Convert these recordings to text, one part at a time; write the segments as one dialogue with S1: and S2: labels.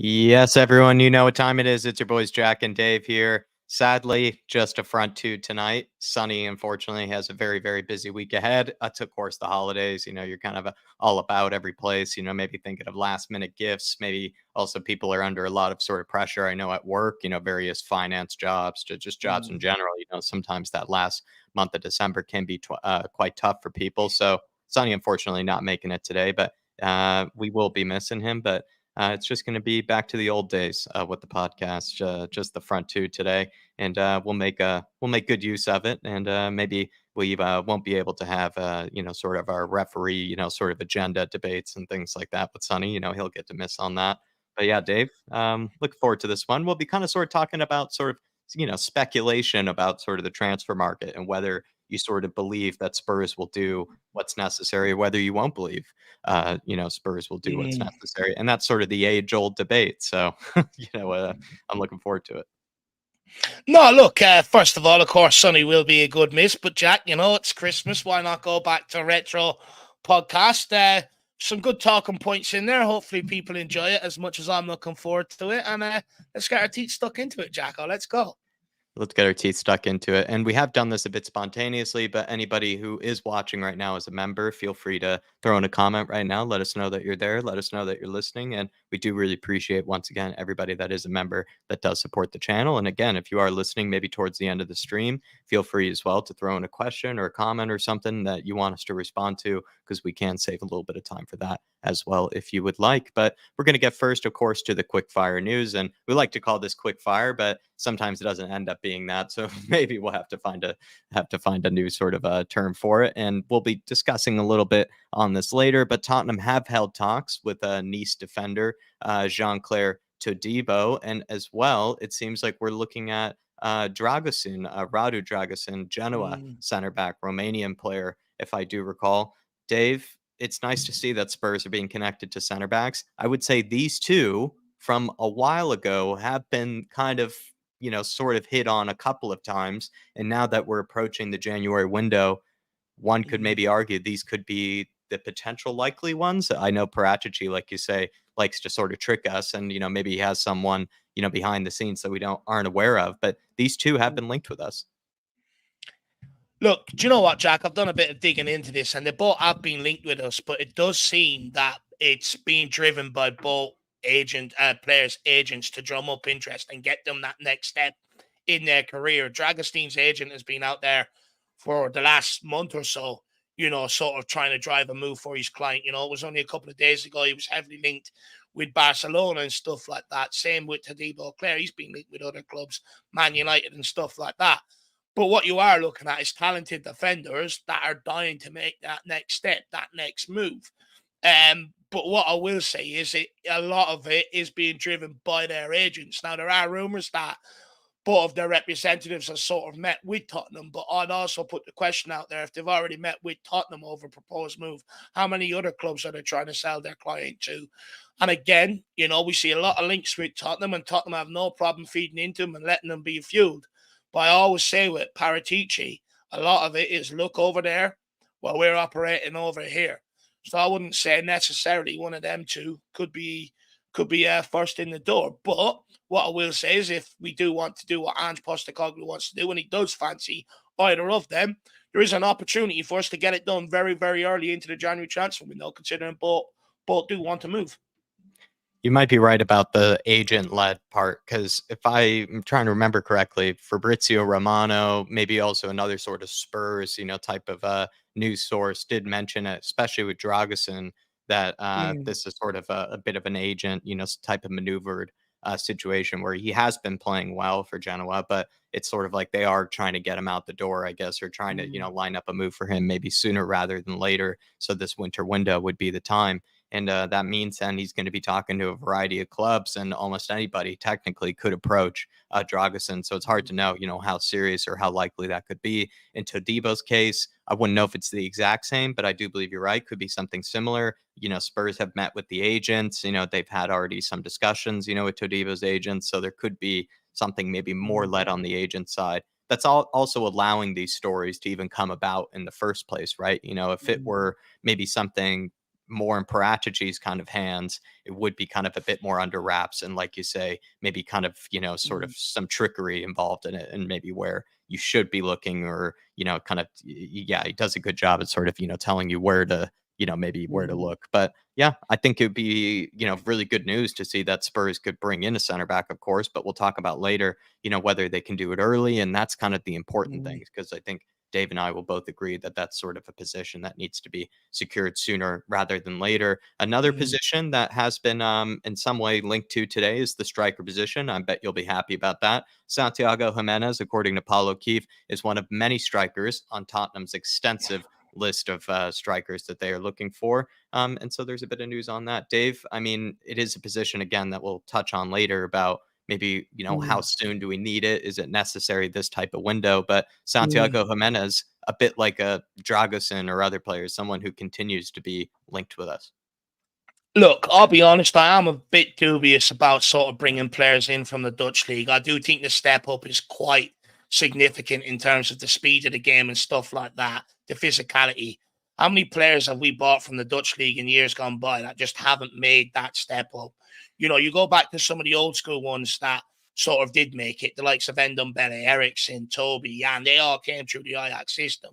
S1: Yes, everyone, you know what time it is. It's your boys Jack and Dave here. Sadly, just a front two tonight. Sonny, unfortunately, has a very, very busy week ahead. Of course, the holidays, you're kind of all about every place, maybe thinking of last minute gifts. Maybe also people are under a lot of sort of pressure. I know at work, various finance jobs, just jobs in
S2: Mm.
S1: general. Sometimes that last month of December can be quite tough for people. So Sonny, unfortunately, not making it today, but we will be missing him. But it's just going to be back to the old days with the podcast, just the front two today, and we'll make good use of it, and maybe we won't be able to have sort of our referee sort of agenda debates and things like that with Sonny. He'll get to miss on that. But yeah, Dave, look forward to this one. We'll be kind of sort of talking about sort of speculation about sort of the transfer market and whether you sort of believe that Spurs will do what's necessary, whether you won't believe Spurs will do what's
S2: Mm.
S1: necessary. And that's sort of the age old debate. So, I'm looking forward to it.
S2: No, look, first of all, of course, Sonny will be a good miss, but Jack, it's Christmas. Why not go back to retro podcast? Some good talking points in there. Hopefully, people enjoy it as much as I'm looking forward to it. And let's get our teeth stuck into it, Jacko. Let's go.
S1: Let's get our teeth stuck into it. And we have done this a bit spontaneously, but anybody who is watching right now as a member, feel free to throw in a comment right now. Let us know that you're there. Let us know that you're listening. And we do really appreciate, once again, everybody that is a member that does support the channel. And again, if you are listening maybe towards the end of the stream, feel free as well to throw in a question or a comment or something that you want us to respond to, because we can save a little bit of time for that as well if you would like. But we're going to get first, of course, to the quick fire news. And we like to call this quick fire, but sometimes it doesn't end up being that. So maybe we'll have to find a new sort of a term for it. And we'll be discussing a little bit on this later. But Tottenham have held talks with a Nice defender, Jean-Claire Todibo. And as well, it seems like we're looking at Radu Dragusin, Genoa center back, Romanian player, if I do recall. Dave, it's nice to see that Spurs are being connected to center backs. I would say these two from a while ago have been kind of, sort of hit on a couple of times. And now that we're approaching the January window, one could maybe argue these could be the potential likely ones. I know Paratici, like you say, likes to sort of trick us, and maybe he has someone behind the scenes that we aren't aware of. But these two have been linked with us.
S2: Look, do you know what, Jack? I've done a bit of digging into this, and they both have been linked with us, but it does seem that it's being driven by both players' agents to drum up interest and get them that next step in their career. Dragostein's agent has been out there for the last month or so, sort of trying to drive a move for his client. It was only a couple of days ago he was heavily linked with Barcelona and stuff like that. Same with Todibo Claire. He's been linked with other clubs, Man United and stuff like that. But what you are looking at is talented defenders that are dying to make that next step, that next move. But what I will say is a lot of it is being driven by their agents. Now, there are rumours that both of their representatives have sort of met with Tottenham, but I'd also put the question out there, if they've already met with Tottenham over a proposed move, how many other clubs are they trying to sell their client to? And again, we see a lot of links with Tottenham, and Tottenham have no problem feeding into them and letting them be fueled. But I always say with Paratici, a lot of it is look over there while we're operating over here. So I wouldn't say necessarily one of them two could be first in the door. But what I will say is, if we do want to do what Ange Postecoglou wants to do, and he does fancy either of them, there is an opportunity for us to get it done very, very early into the January transfer window, considering both do want to move.
S1: You might be right about the agent-led part, because if I'm trying to remember correctly, Fabrizio Romano, maybe also another sort of Spurs, type of news source, did mention it, especially with Dragusin, that this is sort of a bit of an agent, type of maneuvered situation where he has been playing well for Genoa, but it's sort of like they are trying to get him out the door, I guess, or trying to, line up a move for him maybe sooner rather than later. So this winter window would be the time. And that means then he's going to be talking to a variety of clubs, and almost anybody technically could approach Dragusin. So it's hard to know, how serious or how likely that could be. In Todibo's case, I wouldn't know if it's the exact same, but I do believe you're right. Could be something similar. Spurs have met with the agents. They've had already some discussions, with Todibo's agents. So there could be something maybe more led on the agent side. That's also allowing these stories to even come about in the first place, right? If it were maybe something more in Paratigi's kind of hands, it would be kind of a bit more under wraps. And like you say, maybe kind of, sort of some trickery involved in it, and maybe where you should be looking, or, kind of, yeah, he does a good job at sort of, telling you where to, maybe where to look. But yeah, I think it would be, really good news to see that Spurs could bring in a center back, of course, but we'll talk about later, whether they can do it early. And that's kind of the important thing, because I think Dave and I will both agree that that's sort of a position that needs to be secured sooner rather than later. Another position that has been in some way linked to today is the striker position. I bet you'll be happy about that. Santiago Jimenez, according to Paulo Keefe, is one of many strikers on Tottenham's extensive list of strikers that they are looking for. And so there's a bit of news on that. Dave, I mean, it is a position, again, that we'll touch on later about maybe, how soon do we need it? Is it necessary this type of window? But Santiago Jimenez, a bit like a Dragosin or other players, someone who continues to be linked with us.
S2: Look, I'll be honest, I am a bit dubious about sort of bringing players in from the Dutch league. I do think the step up is quite significant in terms of the speed of the game and stuff like that, the physicality. How many players have we bought from the Dutch league in years gone by that just haven't made that step up? You go back to some of the old school ones that sort of did make it, the likes of Ndombele, Ericsson, Toby, Jan, they all came through the Ajax system.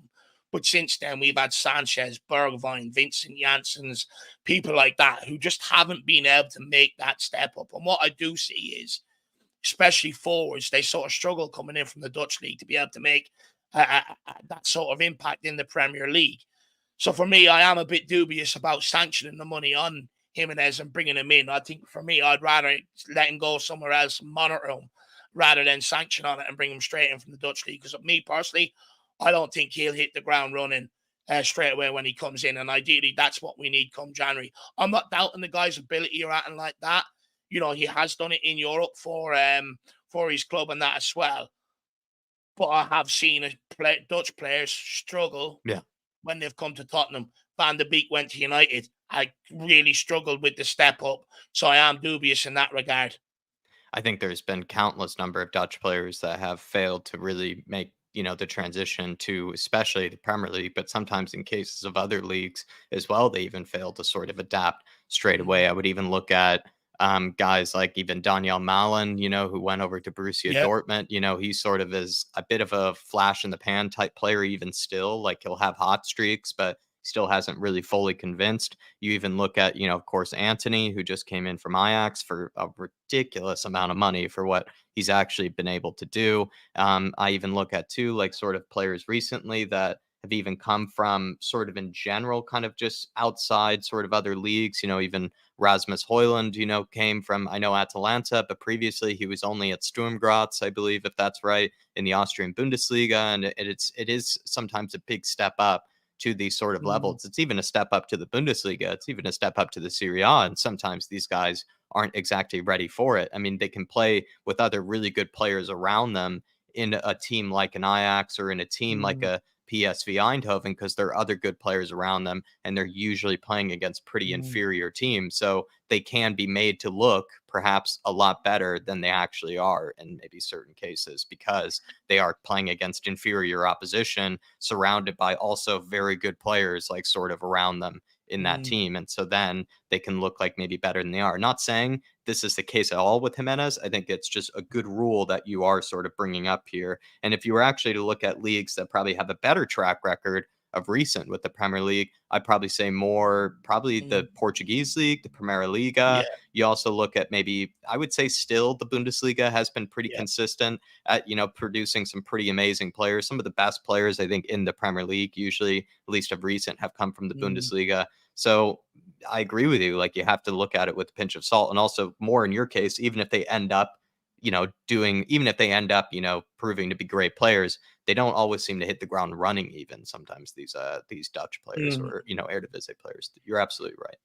S2: But since then, we've had Sanchez, Bergwijn, Vincent Janssens, people like that who just haven't been able to make that step up. And what I do see is, especially forwards, they sort of struggle coming in from the Dutch league to be able to make that sort of impact in the Premier League. So for me, I am a bit dubious about sanctioning the money on Jimenez and bringing him in. I think for me, I'd rather let him go somewhere else, monitor him, rather than sanction on it and bring him straight in from the Dutch league. Because me personally, I don't think he'll hit the ground running straight away when he comes in. And ideally, that's what we need come January. I'm not doubting the guy's ability or anything like that. He has done it in Europe for his club and that as well. But I have seen Dutch players struggle when they've come to Tottenham. Van de Beek went to United. I really struggled with the step up. So I am dubious in that regard.
S1: I think there's been countless number of Dutch players that have failed to really make, the transition to especially the Premier League, but sometimes in cases of other leagues as well, they even fail to sort of adapt straight away. I would even look at guys like even Daniel Malin, who went over to Borussia Dortmund. He sort of is a bit of a flash in the pan type player, even still. Like, he'll have hot streaks, but still hasn't really fully convinced. You even look at, of course, Anthony, who just came in from Ajax for a ridiculous amount of money for what he's actually been able to do. I even look at, too, like, sort of players recently that have even come from sort of in general, kind of just outside sort of other leagues, even Rasmus Højlund, came from, I know, Atalanta, but previously he was only at Sturm Graz, I believe, if that's right, in the Austrian Bundesliga. And it is sometimes a big step up to these sort of levels. It's even a step up to the Bundesliga. It's even a step up to the Serie A. And sometimes these guys aren't exactly ready for it. I mean, they can play with other really good players around them in a team like an Ajax or in a team like a PSV Eindhoven, because there are other good players around them, and they're usually playing against pretty inferior teams. So they can be made to look perhaps a lot better than they actually are in maybe certain cases, because they are playing against inferior opposition, surrounded by also very good players like sort of around them in that team. And so then they can look like maybe better than they are. Not saying this is the case at all with Jimenez. I think it's just a good rule that you are sort of bringing up here. And if you were actually to look at leagues that probably have a better track record of recent with the Premier League, I'd probably say more probably the Portuguese league, the Primeira Liga. You also look at maybe, I would say still the Bundesliga has been pretty consistent at, producing some pretty amazing players. Some of the best players, I think, in the Premier League, usually, at least of recent, have come from the Bundesliga. So I agree with you. Like, you have to look at it with a pinch of salt. And also, more in your case, even if they end up, proving to be great players, they don't always seem to hit the ground running. Even sometimes these Dutch players or Eredivisie players. You're absolutely right.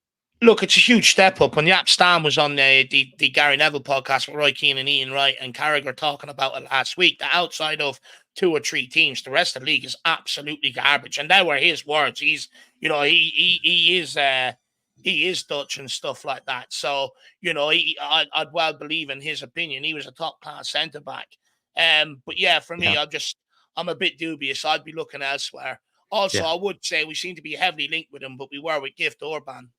S2: Look, it's a huge step up. When Yap Stan was on the Gary Neville podcast with Roy Keane and Ian Wright and Carragher talking about it last week, that outside of 2 or 3 teams, the rest of the league is absolutely garbage. And they were his words. He's, he is Dutch and stuff like that. So, I'd well believe in his opinion. He was a top class centre back. But yeah, for me, I'm a bit dubious. I'd be looking elsewhere. Also, I would say we seem to be heavily linked with him, but we were with Gift Orban.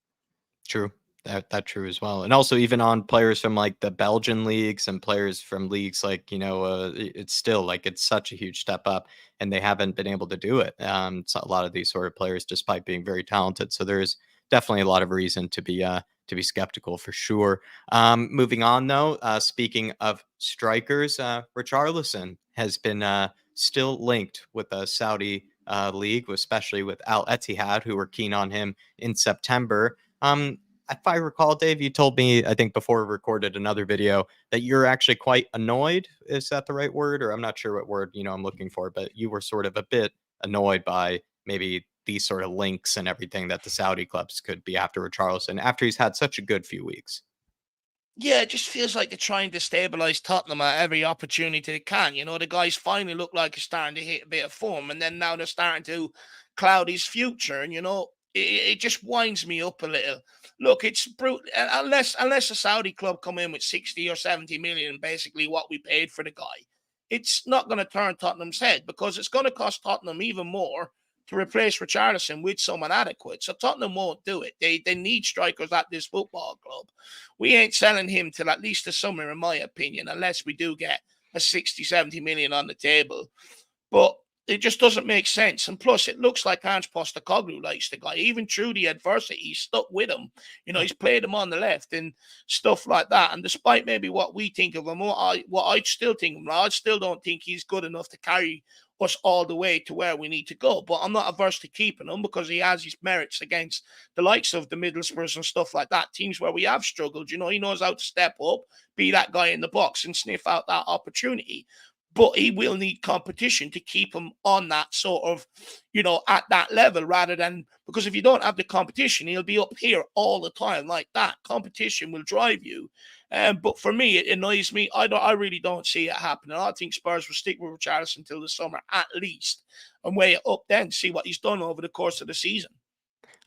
S1: True. That true as well. And also even on players from like the Belgian leagues and players from leagues like, it's still like it's such a huge step up and they haven't been able to do it. So a lot of these sort of players, despite being very talented. So there's definitely a lot of reason to be skeptical for sure. Moving on though, speaking of strikers, Richarlison has been still linked with the Saudi league, especially with Al Etihad, who were keen on him in September. If I recall, Dave, you told me, I think before we recorded another video, that you're actually quite annoyed. Is that the right word? Or I'm not sure what word, I'm looking for, but you were sort of a bit annoyed by maybe these sort of links and everything that the Saudi clubs could be after Richarlison after he's had such a good few weeks.
S2: Yeah, it just feels like they're trying to stabilize Tottenham at every opportunity they can. The guys finally look like he's starting to hit a bit of form, and then now they're starting to cloud his future. And it just winds me up a little. Look, it's brutal. Unless a Saudi club come in with 60 or 70 million, basically what we paid for the guy, it's not going to turn Tottenham's head because it's going to cost Tottenham even more to replace Richarlison with someone adequate. So Tottenham won't do it. They need strikers at this football club. We ain't selling him till at least the summer, in my opinion, unless we do get a 60, 70 million on the table. But it just doesn't make sense. And plus, it looks like Ange Postecoglou likes the guy. Even through the adversity, he's stuck with him. He's played him on the left and stuff like that. And despite maybe what we think of him, what I still think of him, I still don't think he's good enough to carry us all the way to where we need to go. But I'm not averse to keeping him because he has his merits against the likes of the Middlesbroughs and stuff like that. Teams where we have struggled, he knows how to step up, be that guy in the box and sniff out that opportunity. But he will need competition to keep him on that sort of, at that level rather than because if you don't have the competition, he'll be up here all the time like that. Competition will drive you. But for me, it annoys me. I really don't see it happening. I think Spurs will stick with Richarlison until the summer at least and weigh it up then, see what he's done over the course of the season.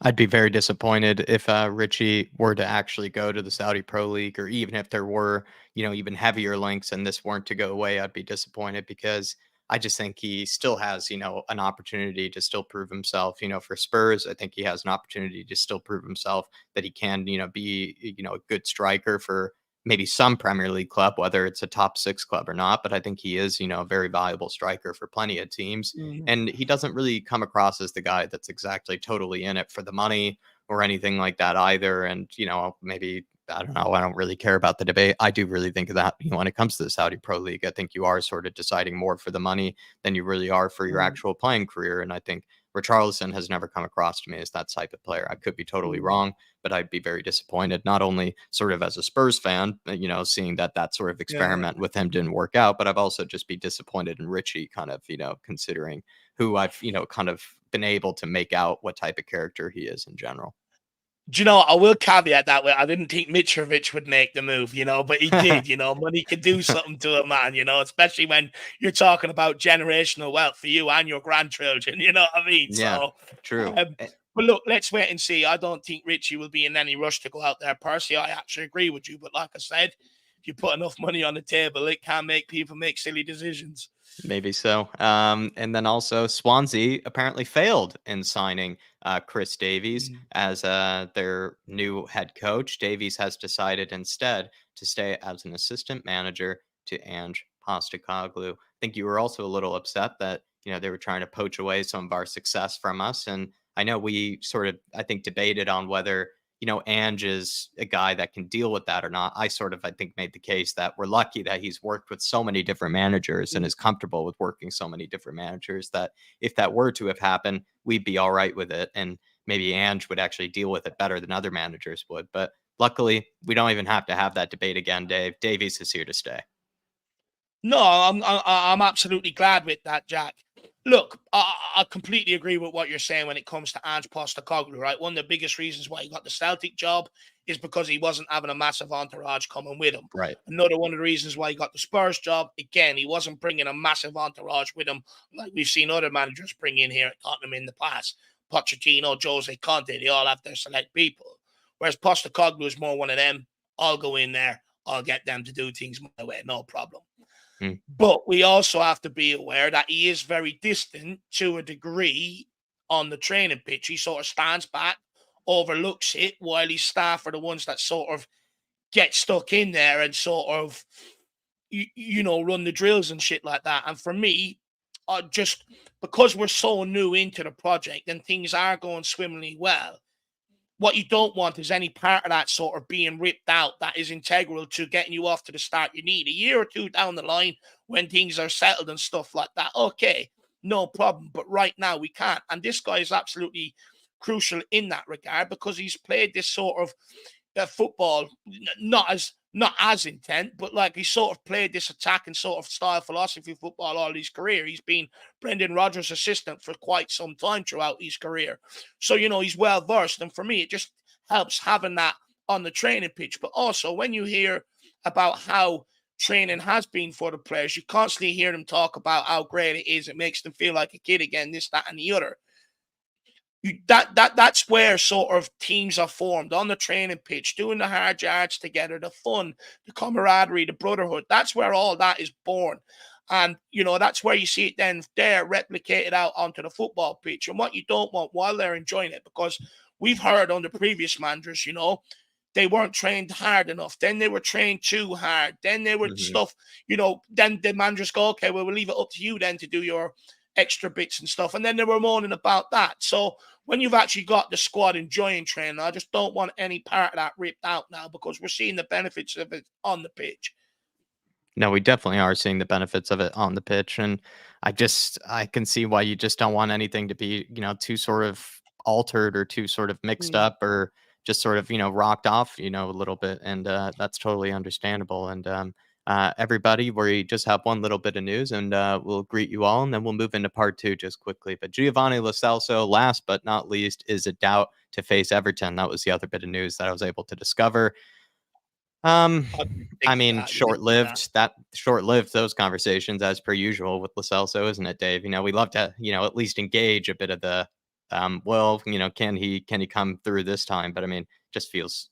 S1: I'd be very disappointed if Richie were to actually go to the Saudi Pro League, or even if there were, even heavier links and this weren't to go away. I'd be disappointed because I just think he still has, an opportunity to still prove himself. For Spurs, I think he has an opportunity to still prove himself that he can, be, a good striker for maybe some Premier League club, whether it's a top six club or not. But I think he is, a very valuable striker for plenty of teams.
S2: Mhm.
S1: And he doesn't really come across as the guy that's exactly totally in it for the money or anything like that either. And, maybe, I don't know, I don't really care about the debate. I do really think that, when it comes to the Saudi Pro League, I think you are sort of deciding more for the money than you really are for your
S2: Mm,
S1: actual playing career. And I think Richarlison has never come across to me as that type of player. I could be totally
S2: mm.
S1: wrong, but I'd be very disappointed, not only sort of as a Spurs fan, seeing that sort of
S2: Yeah.
S1: experiment with him didn't work out, but I've also just be disappointed in Richie kind of, considering who I've, kind of been able to make out what type of character he is in general.
S2: Do you know, I will caveat that way. I didn't think Mitrovic would make the move, but he did, money can do something to a man, especially when you're talking about generational wealth for you and your grandchildren, you know what I mean?
S1: Yeah,
S2: So,
S1: true.
S2: um, but look, let's wait and see. I don't think Richie will be in any rush to go out there personally. I actually agree with you. But like I said, if you put enough money on the table, it can make people make silly decisions.
S1: Maybe so. And then also Swansea apparently failed in signing Chris Davies
S2: Mm.
S1: as their new head coach. Davies has decided instead to stay as an assistant manager to Ange Postecoglou. I think you were also a little upset that they were trying to poach away some of our success from us, and I know we sort of I think debated on whether Ange is a guy that can deal with that or not. I sort of, I think, made the case that we're lucky that he's worked with so many different managers and is comfortable with working so many different managers that if that were to have happened, we'd be all right with it. And maybe Ange would actually deal with it better than other managers would. But luckily, we don't even have to have that debate again, Dave. Davies is here to stay.
S2: No, I'm absolutely glad with that, Jack. Look, I completely agree with what you're saying when it comes to Ange Postecoglou, right? One of the biggest reasons why he got the Celtic job is because he wasn't having a massive entourage coming with him.
S1: Right.
S2: Another one of the reasons why he got the Spurs job, again, he wasn't bringing a massive entourage with him like we've seen other managers bring in here at Tottenham in the past. Pochettino, Jose Conte, they all have their select people. Whereas Postecoglou is more one of them. I'll go in there. I'll get them to do things my way. No problem.
S1: Mm.
S2: But we also have to be aware that he is very distant to a degree on the training pitch. He sort of stands back overlooks it, while his staff are the ones that sort of get stuck in there and sort of, run the drills and shit like that. And for me, just because we're so new into the project and things are going swimmingly well, what you don't want is any part of that sort of being ripped out that is integral to getting you off to the start you need. A year or two down the line, when things are settled and stuff like that, okay, no problem. But right now, we can't. And this guy is absolutely crucial in that regard because he's played this sort of football, not as intent, but like he sort of played this attacking sort of style philosophy football all his career. He's been Brendan Rodgers' assistant for quite some time throughout his career, so he's well versed. And for me, it just helps having that on the training pitch. But also, when you hear about how training has been for the players, you constantly hear them talk about how great it is. It makes them feel like a kid again, this, that, and the other. That's where sort of teams are formed on the training pitch, doing the hard yards together, the fun, the camaraderie, the brotherhood. That's where all that is born. And that's where you see it then there replicated out onto the football pitch. And what you don't want while they're enjoying it, because we've heard on the previous managers, they weren't trained hard enough. Then they were trained too hard. Then they were stuff, then the managers go, okay, well, we'll leave it up to you then to do your extra bits and stuff. And then they were moaning about that. So when you've actually got the squad enjoying training, I just don't want any part of that ripped out now, because we're seeing the benefits of it on the pitch.
S1: No, we definitely are seeing the benefits of it on the pitch, and I can see why you just don't want anything to be, too sort of altered or too sort of mixed
S2: Mm.
S1: up or just sort of, rocked off, a little bit, and that's totally understandable. And everybody, we just have one little bit of news, and we'll greet you all, and then we'll move into part two just quickly. But Giovanni Lo Celso, last but not least, is a doubt to face Everton. That was the other bit of news that I was able to discover. Um,
S2: I didn't
S1: I
S2: think
S1: mean,
S2: that. You didn't think that.
S1: short-lived those conversations as per usual with Lo Celso, isn't it, Dave? We love to, at least engage a bit of the, well, can he come through this time? But I mean, just feels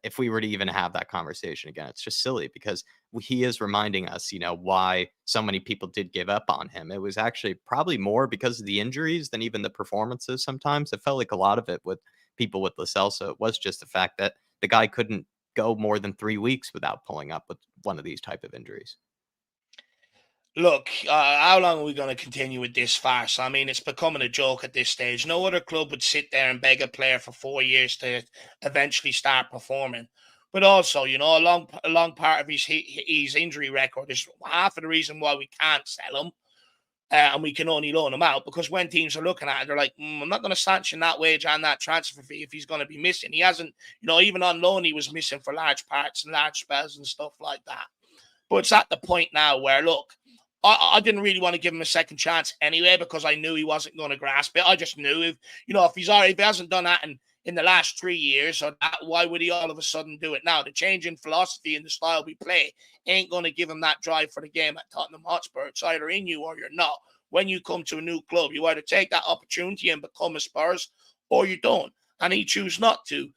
S1: if we were to even have that conversation again, it's just silly because he is reminding us, why so many people did give up on him. It was actually probably more because of the injuries than even the performances. Sometimes it felt like a lot of it with people with Lo Celso, it was just the fact that the guy couldn't go more than 3 weeks without pulling up with one of these type of injuries.
S2: Look, how long are we going to continue with this farce? I mean, it's becoming a joke at this stage. No other club would sit there and beg a player for 4 years to eventually start performing. But also, a long part of his injury record is half of the reason why we can't sell him, and we can only loan him out, because when teams are looking at it, they're like, I'm not going to sanction that wage and that transfer fee if he's going to be missing. He hasn't, even on loan, he was missing for large parts and large spells and stuff like that. But it's at the point now where, look, I didn't really want to give him a second chance anyway, because I knew he wasn't going to grasp it. I just knew if he hasn't done that in the last 3 years, or that, why would he all of a sudden do it now? The change in philosophy and the style we play ain't going to give him that drive for the game at Tottenham Hotspur. It's either in you or you're not. When you come to a new club, you either take that opportunity and become a Spurs, or you don't. And he chose not to.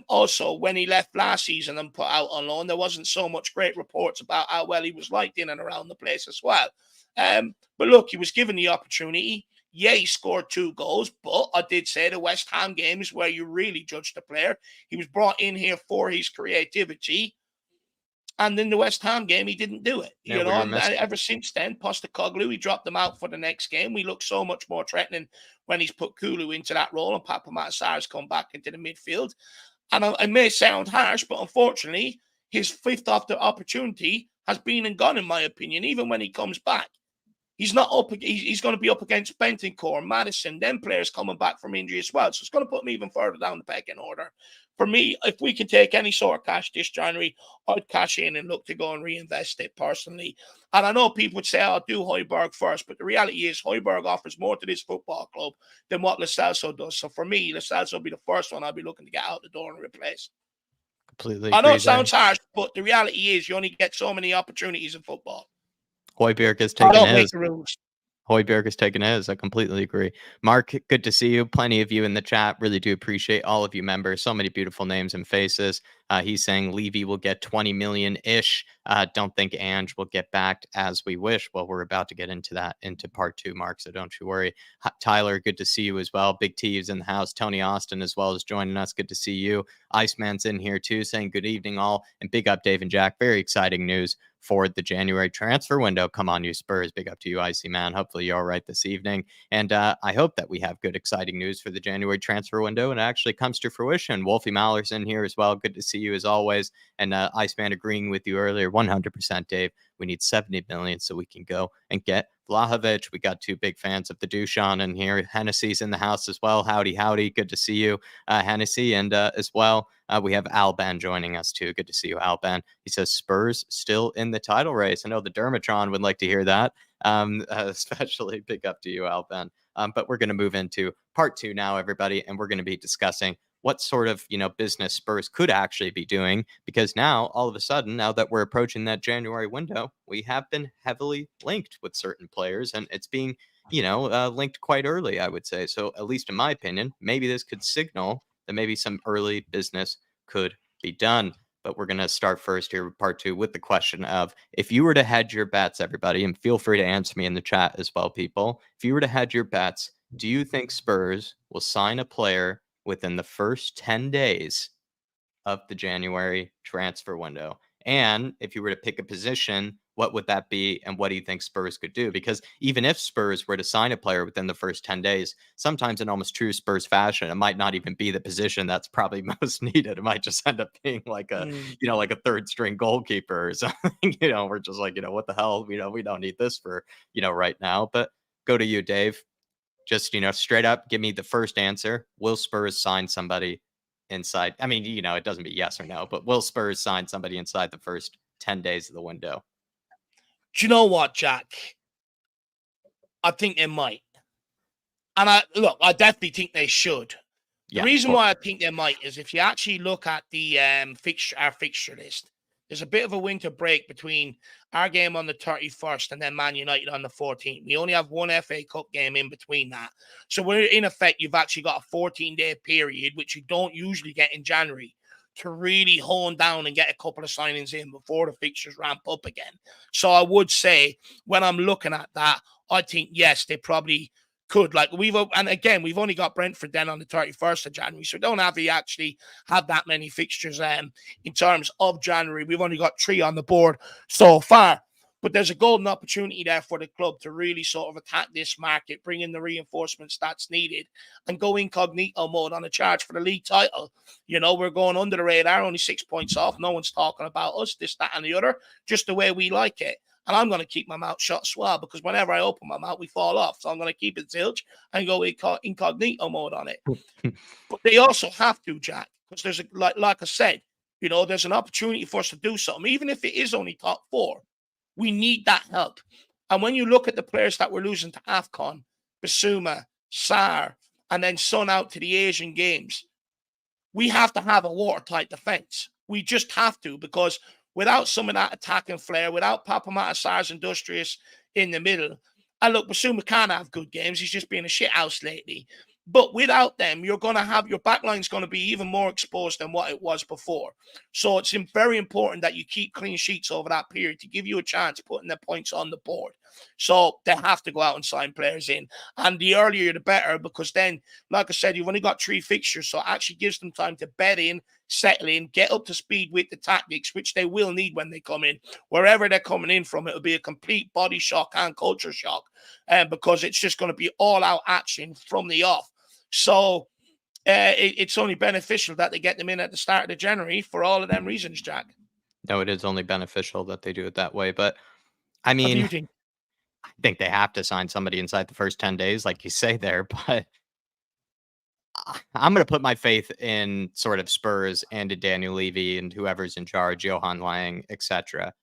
S2: Also, when he left last season and put out on loan, there wasn't so much great reports about how well he was liked in and around the place as well. But look, he was given the opportunity. Yeah, he scored 2 goals, but I did say the West Ham game is where you really judge the player. He was brought in here for his creativity, and in the West Ham game, he didn't do it.
S1: Yeah, we were
S2: And
S1: missing.
S2: ever since then, Postecoglou, he dropped them out for the next game. We look so much more threatening when he's put Kulu into that role and Papa Matasar's come back into the midfield. And it may sound harsh, but unfortunately, his fifth after opportunity has been and gone, in my opinion, even when he comes back. He's not up. He's going to be up against Bentancur, Madison, then players coming back from injury as well. So it's going to put me even further down the pecking order. For me, if we can take any sort of cash this January, I'd cash in and look to go and reinvest it personally. And I know people would say, I'll do Højbjerg first, but the reality is Højbjerg offers more to this football club than what Lo Celso does. So for me, Lo Celso will be the first one I'll be looking to get out the door and replace.
S1: Completely
S2: I know
S1: agree
S2: it
S1: there.
S2: sounds harsh, but the reality is you only get so many opportunities in football.
S1: Højbjerg is
S2: I
S1: taking
S2: don't make
S1: his.
S2: the rules.
S1: Hoiberg is taking his. I completely agree. Mark, good to see you. Plenty of you in the chat. Really do appreciate all of you members. So many beautiful names and faces. He's saying Levy will get 20 million ish. Don't think Ange will get backed as we wish. Well, we're about to get into that into part two, Mark. So don't you worry. Tyler, good to see you as well. Big T is in the house. Tony Austin as well as joining us. Good to see you. Iceman's in here too, saying good evening all. And big up Dave and Jack. Very exciting news for the January transfer window. Come on, you Spurs. Big up to you, Icy Man. Hopefully you're all right this evening. And I hope that we have good, exciting news for the January transfer window and it actually comes to fruition. Wolfie Maller's in here as well. Good to see you as always. And Iceman agreeing with you earlier, 100%, Dave. We need 70 million so we can go and get Vlahovic. We got two big fans of the Dushan in here. Hennessy's in the house as well. Howdy, howdy. Good to see you, Hennessy. And as well, we have Alban joining us too. Good to see you, Alban. He says Spurs still in the title race. I know the Dermatron would like to hear that. Especially big up to you, Alban. But we're going to move into part two now, everybody, and we're going to be discussing what sort of business Spurs could actually be doing, because now all of a sudden, now that we're approaching that January window, we have been heavily linked with certain players, and it's being linked quite early, I would say. So at least in my opinion, maybe this could signal that maybe some early business could be done. But we're going to start first here with part two with the question of, if you were to hedge your bets, everybody, and feel free to answer me in the chat as well, people. If you were to hedge your bets, do you think Spurs will sign a player within the first 10 days of the January transfer window? And if you were to pick a position, what would that be? And what do you think Spurs could do? Because even if Spurs were to sign a player within the first 10 days, sometimes in almost true Spurs fashion, it might not even be the position that's probably most needed. It might just end up being like a, like a third string goalkeeper or something. We're just like, what the hell? We don't need this for, right now. But go to you, Dave. Just, straight up give me the first answer. Will Spurs sign somebody inside? I mean, it doesn't be yes or no, but will Spurs sign somebody inside the first 10 days of the window?
S2: Do you know what, Jack? I think they might. And I definitely think they should. The reason why I think they might is if you actually look at the our fixture list, there's a bit of a winter break between our game on the 31st and then Man United on the 14th. We only have one FA Cup game in between that. So we're in effect, you've actually got a 14-day period, which you don't usually get in January, to really hone down and get a couple of signings in before the fixtures ramp up again. So I would say when I'm looking at that, I think, yes, they probably could. We've only got Brentford then on the 31st of January, so we don't actually have that many fixtures in terms of January. We've only got 3 on the board so far, but there's a golden opportunity there for the club to really sort of attack this market, bring in the reinforcements that's needed, and go incognito mode on a charge for the league title. We're going under the radar, only 6 points off. No one's talking about us, this, that, and the other, just the way we like it. And I'm going to keep my mouth shut as well, because whenever I open my mouth, we fall off. So I'm going to keep it zilch and go incognito mode on it. But they also have to, Jack, because there's like I said, there's an opportunity for us to do something, even if it is only top 4. We need that help. And when you look at the players that we're losing to AFCON, Basuma, Sarr, and then Son out to the Asian Games, we have to have a watertight defense. We just have to, because without some of that attacking flair, without Papamata, Sarr's Industrious in the middle, and look, Basuma can't have good games. He's just been a shit house lately. But without them, you're going to have your backline's going to be even more exposed than what it was before. So it's very important that you keep clean sheets over that period to give you a chance putting the points on the board. So they have to go out and sign players in. And the earlier, the better, because then, like I said, you've only got 3 fixtures. So it actually gives them time to bed in, settle in, get up to speed with the tactics, which they will need when they come in. Wherever they're coming in from, it'll be a complete body shock and culture shock, because it's just going to be all-out action from the off. So it's only beneficial that they get them in at the start of the January for all of them reasons, Jack.
S1: No, it is only beneficial that they do it that way. But I mean,
S2: what do you think?
S1: I think they have to sign somebody inside the first 10 days, like you say there. But I'm going to put my faith in sort of Spurs and in Daniel Levy and whoever's in charge, Johan Lang, etc.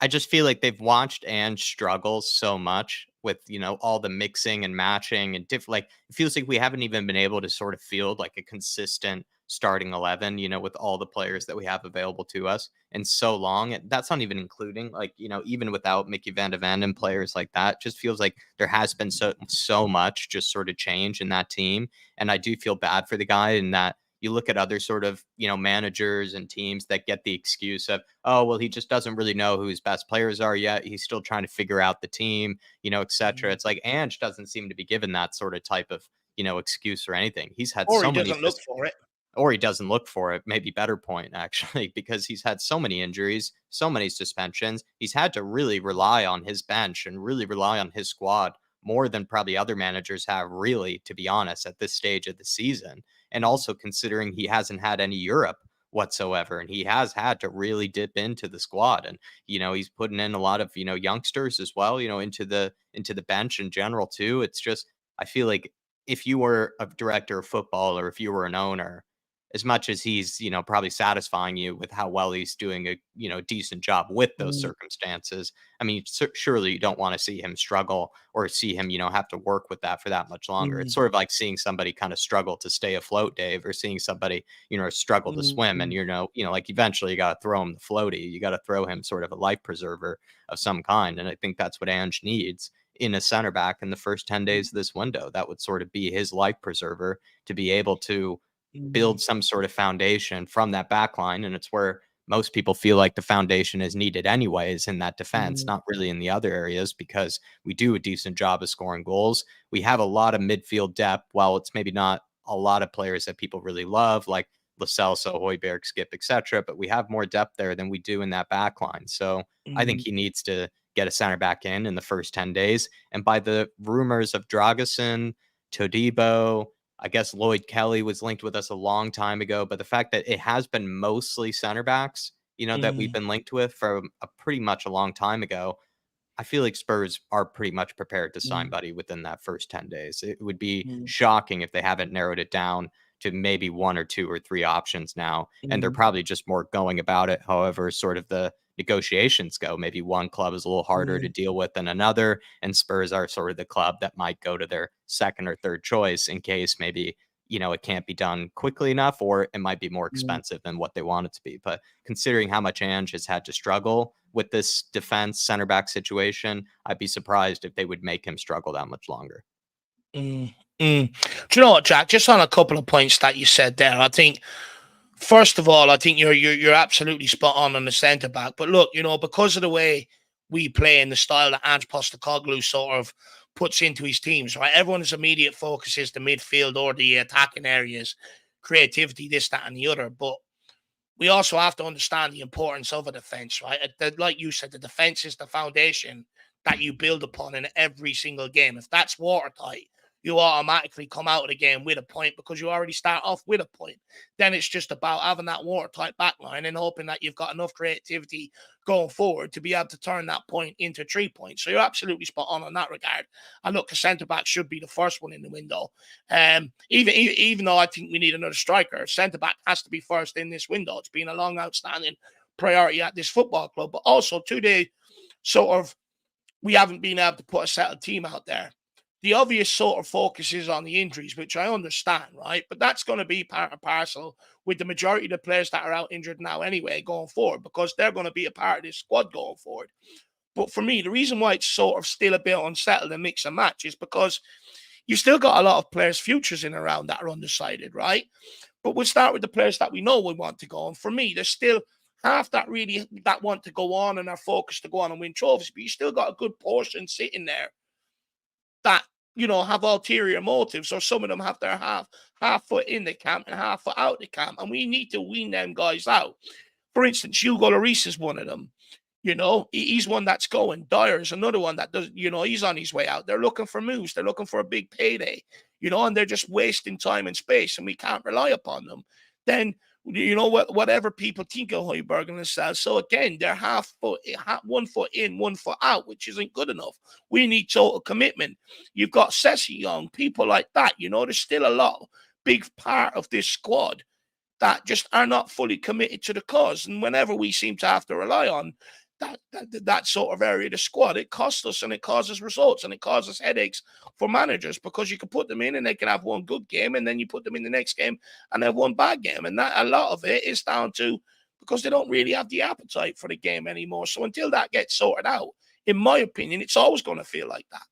S1: I just feel like they've watched Ange struggle so much with, all the mixing and matching and different. Like, it feels like we haven't even been able to sort of field like a consistent starting 11, with all the players that we have available to us in so long. And that's not even including, like, even without Mickey Van de Ven and players like that, just feels like there has been so much just sort of change in that team. And I do feel bad for the guy in that you look at other sort of, managers and teams that get the excuse of, oh, well, he just doesn't really know who his best players are yet. He's still trying to figure out the team, et cetera. It's like Ange doesn't seem to be given that sort of type of, excuse or anything. He's had
S2: Or he
S1: so many,
S2: doesn't look for it.
S1: or he doesn't look for it. Maybe better point, actually, because he's had so many injuries, so many suspensions. He's had to really rely on his bench and really rely on his squad more than probably other managers have, really, to be honest, at this stage of the season. And also considering he hasn't had any Europe whatsoever, and he has had to really dip into the squad. And he's putting in a lot of youngsters as well, into the bench in general too. It's just, I feel like if you were a director of football or if you were an owner, as much as he's, probably satisfying you with how well he's doing a, decent job with those
S2: Mm,
S1: circumstances. I mean, surely you don't want to see him struggle or see him, have to work with that for that much longer. It's
S2: mm,
S1: sort of like seeing somebody kind of struggle to stay afloat, Dave, or seeing somebody, struggle to swim. And,
S2: mm,
S1: like eventually you got to throw him the floaty. You got to throw him sort of a life preserver of some kind. And I think that's what Ange needs in a center back in the first 10 days of this window. That would sort of be his life preserver to be able to
S2: mm,
S1: build some sort of foundation from that back line. And it's where most people feel like the foundation is needed anyways in that defense,
S2: mm,
S1: not really in the other areas, because we do a decent job of scoring goals. We have a lot of midfield depth. While it's maybe not a lot of players that people really love, like Lo Celso, Højbjerg, Skip, etc., but we have more depth there than we do in that back line. So I think
S2: mm,
S1: he needs to get a center back in the first 10 days. And by the rumors of Dragusin, Todibo, I guess Lloyd Kelly was linked with us a long time ago, but the fact that it has been mostly center backs, that we've
S2: mm,
S1: been linked with for a pretty much a long time ago, I feel like Spurs are pretty much prepared to sign
S2: mm,
S1: Buddy within that first 10 days. It would be
S2: mm,
S1: shocking if they haven't narrowed it down to maybe one or two or three options now. And they're
S2: mm,
S1: probably just more going about it. However, sort of the negotiations go. Maybe one club is a little harder to
S2: mm,
S1: deal with than another. And Spurs are sort of the club that might go to their second or third choice in case maybe, it can't be done quickly enough, or it might be more
S2: mm.
S1: expensive than what they want it to be. But considering how much Ange has had to struggle with this defense center back situation, I'd be surprised if they would make him struggle that much longer.
S2: Mm, mm. Do you know what, Jack? Just on a couple of points that you said there, I think first of all, I think you're absolutely spot on the centre back. But look, because of the way we play and the style that Ange Postecoglou sort of puts into his teams, right? Everyone's immediate focus is the midfield or the attacking areas, creativity, this, that, and the other. But we also have to understand the importance of a defense, right? Like you said, the defense is the foundation that you build upon in every single game. If that's watertight, you automatically come out of the game with a point because you already start off with a point. Then it's just about having that watertight backline and hoping that you've got enough creativity going forward to be able to turn that point into 3 points. So you're absolutely spot on that regard. And look, the centre back should be the first one in the window. Even though I think we need another striker, centre back has to be first in this window. It's been a long outstanding priority at this football club, but also today, sort of, we haven't been able to put a settled team out there. The obvious sort of focus is on the injuries, which I understand, right? But that's going to be part and parcel with the majority of the players that are out injured now anyway going forward, because they're going to be a part of this squad going forward. But for me, the reason why it's sort of still a bit unsettled and mix and match is because you still got a lot of players' futures in around that are undecided, right? But we'll start with the players that we know we want to go. And for me, there's still half that really that want to go on and are focused to go on and win trophies. But you still got a good portion sitting there that have ulterior motives, or some of them have their half foot in the camp and half foot out the camp, and we need to wean them guys out. For instance, Hugo Lloris is one of them. He's one that's going. Dyer is another one that does. He's on his way out. They're looking for moves. They're looking for a big payday. And they're just wasting time and space, and we can't rely upon them. Then whatever people think of Højbjerg and themselves. So again, they're half foot, 1 foot in, 1 foot out, which isn't good enough. We need total commitment. You've got Sessi Young, people like that. There's still a lot, big part of this squad that just are not fully committed to the cause. And whenever we seem to have to rely on that sort of area of the squad. It costs us, and it causes results, and it causes headaches for managers, because you can put them in and they can have one good game, and then you put them in the next game and they have one bad game. And that, a lot of it is down to because they don't really have the appetite for the game anymore. So until that gets sorted out, in my opinion, it's always going to feel like that.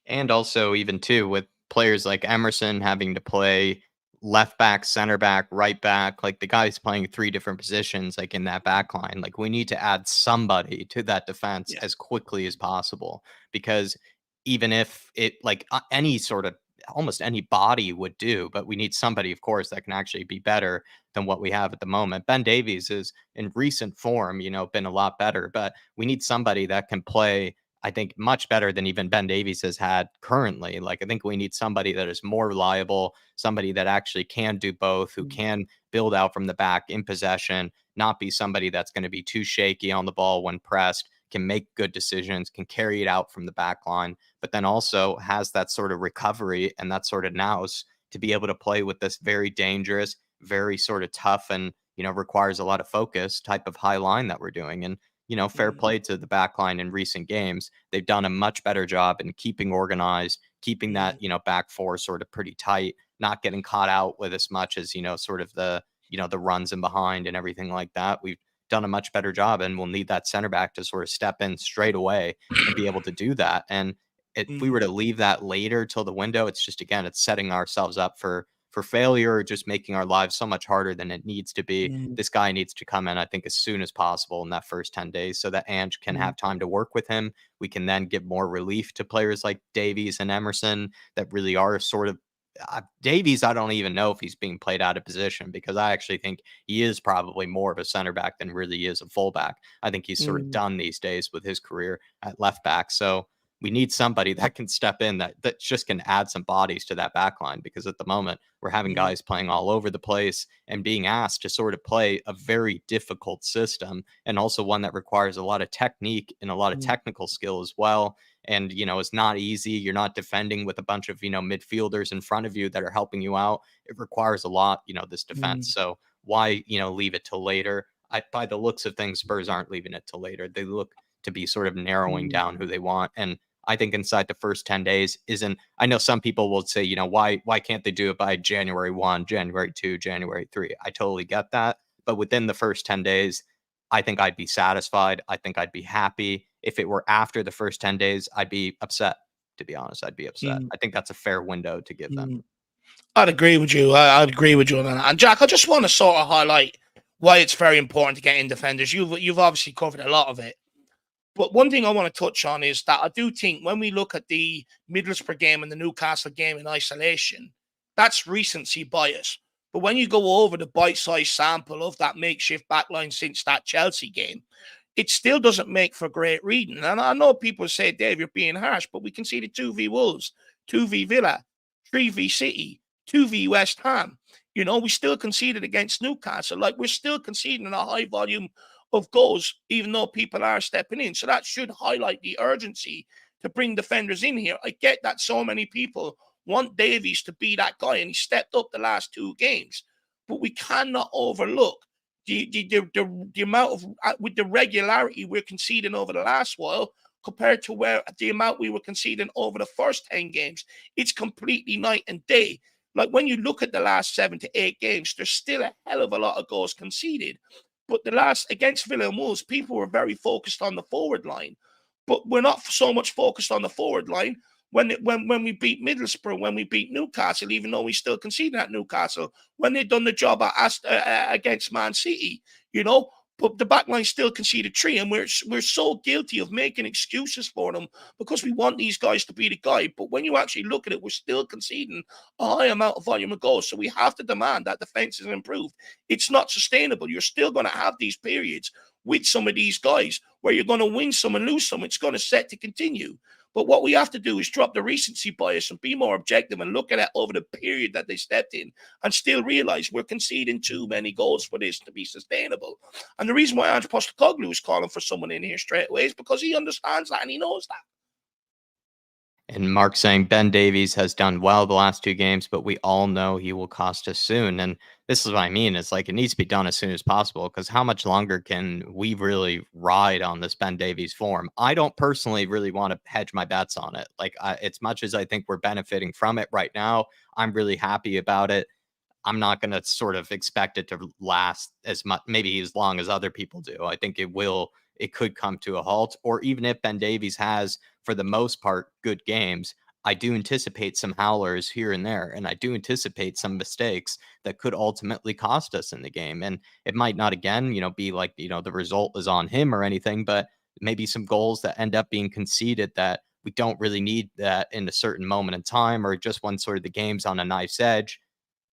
S1: And also, even too, with players like Emerson having to play left back, center back, right back, like the guy's playing three different positions, like in that back line. Like we need to add somebody to that defense
S2: Yeah.
S1: as quickly as possible, because even if it like any sort of almost any body would do, but we need somebody, of course, that can actually be better than what we have at the moment. Ben Davies is in recent form, been a lot better, but we need somebody that can play, I think, much better than even Ben Davies has had currently. Like, I think we need somebody that is more reliable, somebody that actually can do both, who can build out from the back in possession, not be somebody that's going to be too shaky on the ball when pressed, can make good decisions, can carry it out from the back line, but then also has that sort of recovery and that sort of nous to be able to play with this very dangerous, very sort of tough, and, requires a lot of focus type of high line that we're doing. And fair
S2: Mm,
S1: play to the back line in recent games. They've done a much better job in keeping organized, keeping that,
S2: mm,
S1: back four sort of pretty tight, not getting caught out with as much as, sort of the runs in behind and everything like that. We've done a much better job, and we'll need that center back to sort of step in straight away and be able to do that. And if we
S2: mm,
S1: were to leave that later till the window, it's just, again, it's setting ourselves up for failure, or just making our lives so much harder than it needs to be.
S2: mm,
S1: This guy needs to come in, I think, as soon as possible in that first 10 days so that Ange can
S2: mm,
S1: have time to work with him. We can then give more relief to players like Davies and Emerson that really are sort of Davies. I don't even know if he's being played out of position, because I actually think he is probably more of a center back than really is a fullback. I think he's sort of
S2: mm,
S1: done these days with his career at left back. So we need somebody that can step in, that just can add some bodies to that back line, because at the moment we're having
S2: mm,
S1: guys playing all over the place and being asked to sort of play a very difficult system, and also one that requires a lot of technique and a lot of
S2: mm,
S1: technical skill as well. And it's not easy. You're not defending with a bunch of midfielders in front of you that are helping you out. It requires a lot, this defense.
S2: mm,
S1: So why leave it till later? By the looks of things, Spurs aren't leaving it till later. They look to be sort of narrowing
S2: mm,
S1: down who they want. And I think inside the first 10 days isn't, I know some people will say, why can't they do it by January 1, January 2, January 3? I totally get that. But within the first 10 days, I think I'd be satisfied. I think I'd be happy. If it were after the first 10 days, I'd be upset. To be honest, I'd be upset.
S2: mm,
S1: I think that's a fair window to give them.
S2: mm. I'd agree with you. I'd agree with you on that. And Jack, I just want to sort of highlight why it's very important to get in defenders. You've obviously covered a lot of it. But one thing I want to touch on is that I do think when we look at the Middlesbrough game and the Newcastle game in isolation, that's recency bias. But when you go over the bite-sized sample of that makeshift backline since that Chelsea game, it still doesn't make for great reading. And I know people say, Dave, you're being harsh, but we conceded 2v Wolves, 2v Villa, 3v City, 2v West Ham. We still conceded against Newcastle. Like, we're still conceding a high volume of goals, even though people are stepping in. So that should highlight the urgency to bring defenders in here. I get that so many people want Davies to be that guy, and he stepped up the last two games. But we cannot overlook the amount of with the regularity we're conceding over the last while compared to where the amount we were conceding over the first 10 games. It's completely night and day. Like, when you look at the last 7 to 8 games, there's still a hell of a lot of goals conceded. But the last against Villa and Wolves, people were very focused on the forward line. But we're not so much focused on the forward line when we beat Middlesbrough, when we beat Newcastle, even though we still conceded at Newcastle, when they've done the job against Man City, but the back line still conceded three, and we're so guilty of making excuses for them because we want these guys to be the guy. But when you actually look at it, we're still conceding a high amount of volume of goals. So we have to demand that defense is improved. It's not sustainable. You're still going to have these periods with some of these guys where you're going to win some and lose some. It's going to set to continue. But what we have to do is drop the recency bias and be more objective and look at it over the period that they stepped in and still realize we're conceding too many goals for this to be sustainable. And the reason why Ange Postecoglou is calling for someone in here straight away is because he understands that and he knows that.
S1: And Mark saying Ben Davies has done well the last 2 games, but we all know he will cost us soon. And this is what I mean. It's like it needs to be done as soon as possible because how much longer can we really ride on this Ben Davies form? I don't personally really want to hedge my bets on it. Like, as much as I think we're benefiting from it right now, I'm really happy about it. I'm not going to sort of expect it to last as much, maybe as long as other people do. I think it could come to a halt. Or even if Ben Davies has, for the most part, good games, I do anticipate some howlers here and there. And I do anticipate some mistakes that could ultimately cost us in the game. And it might not, again, be like, the result is on him or anything, but maybe some goals that end up being conceded that we don't really need that in a certain moment in time, or just when sort of the game's on a knife's edge.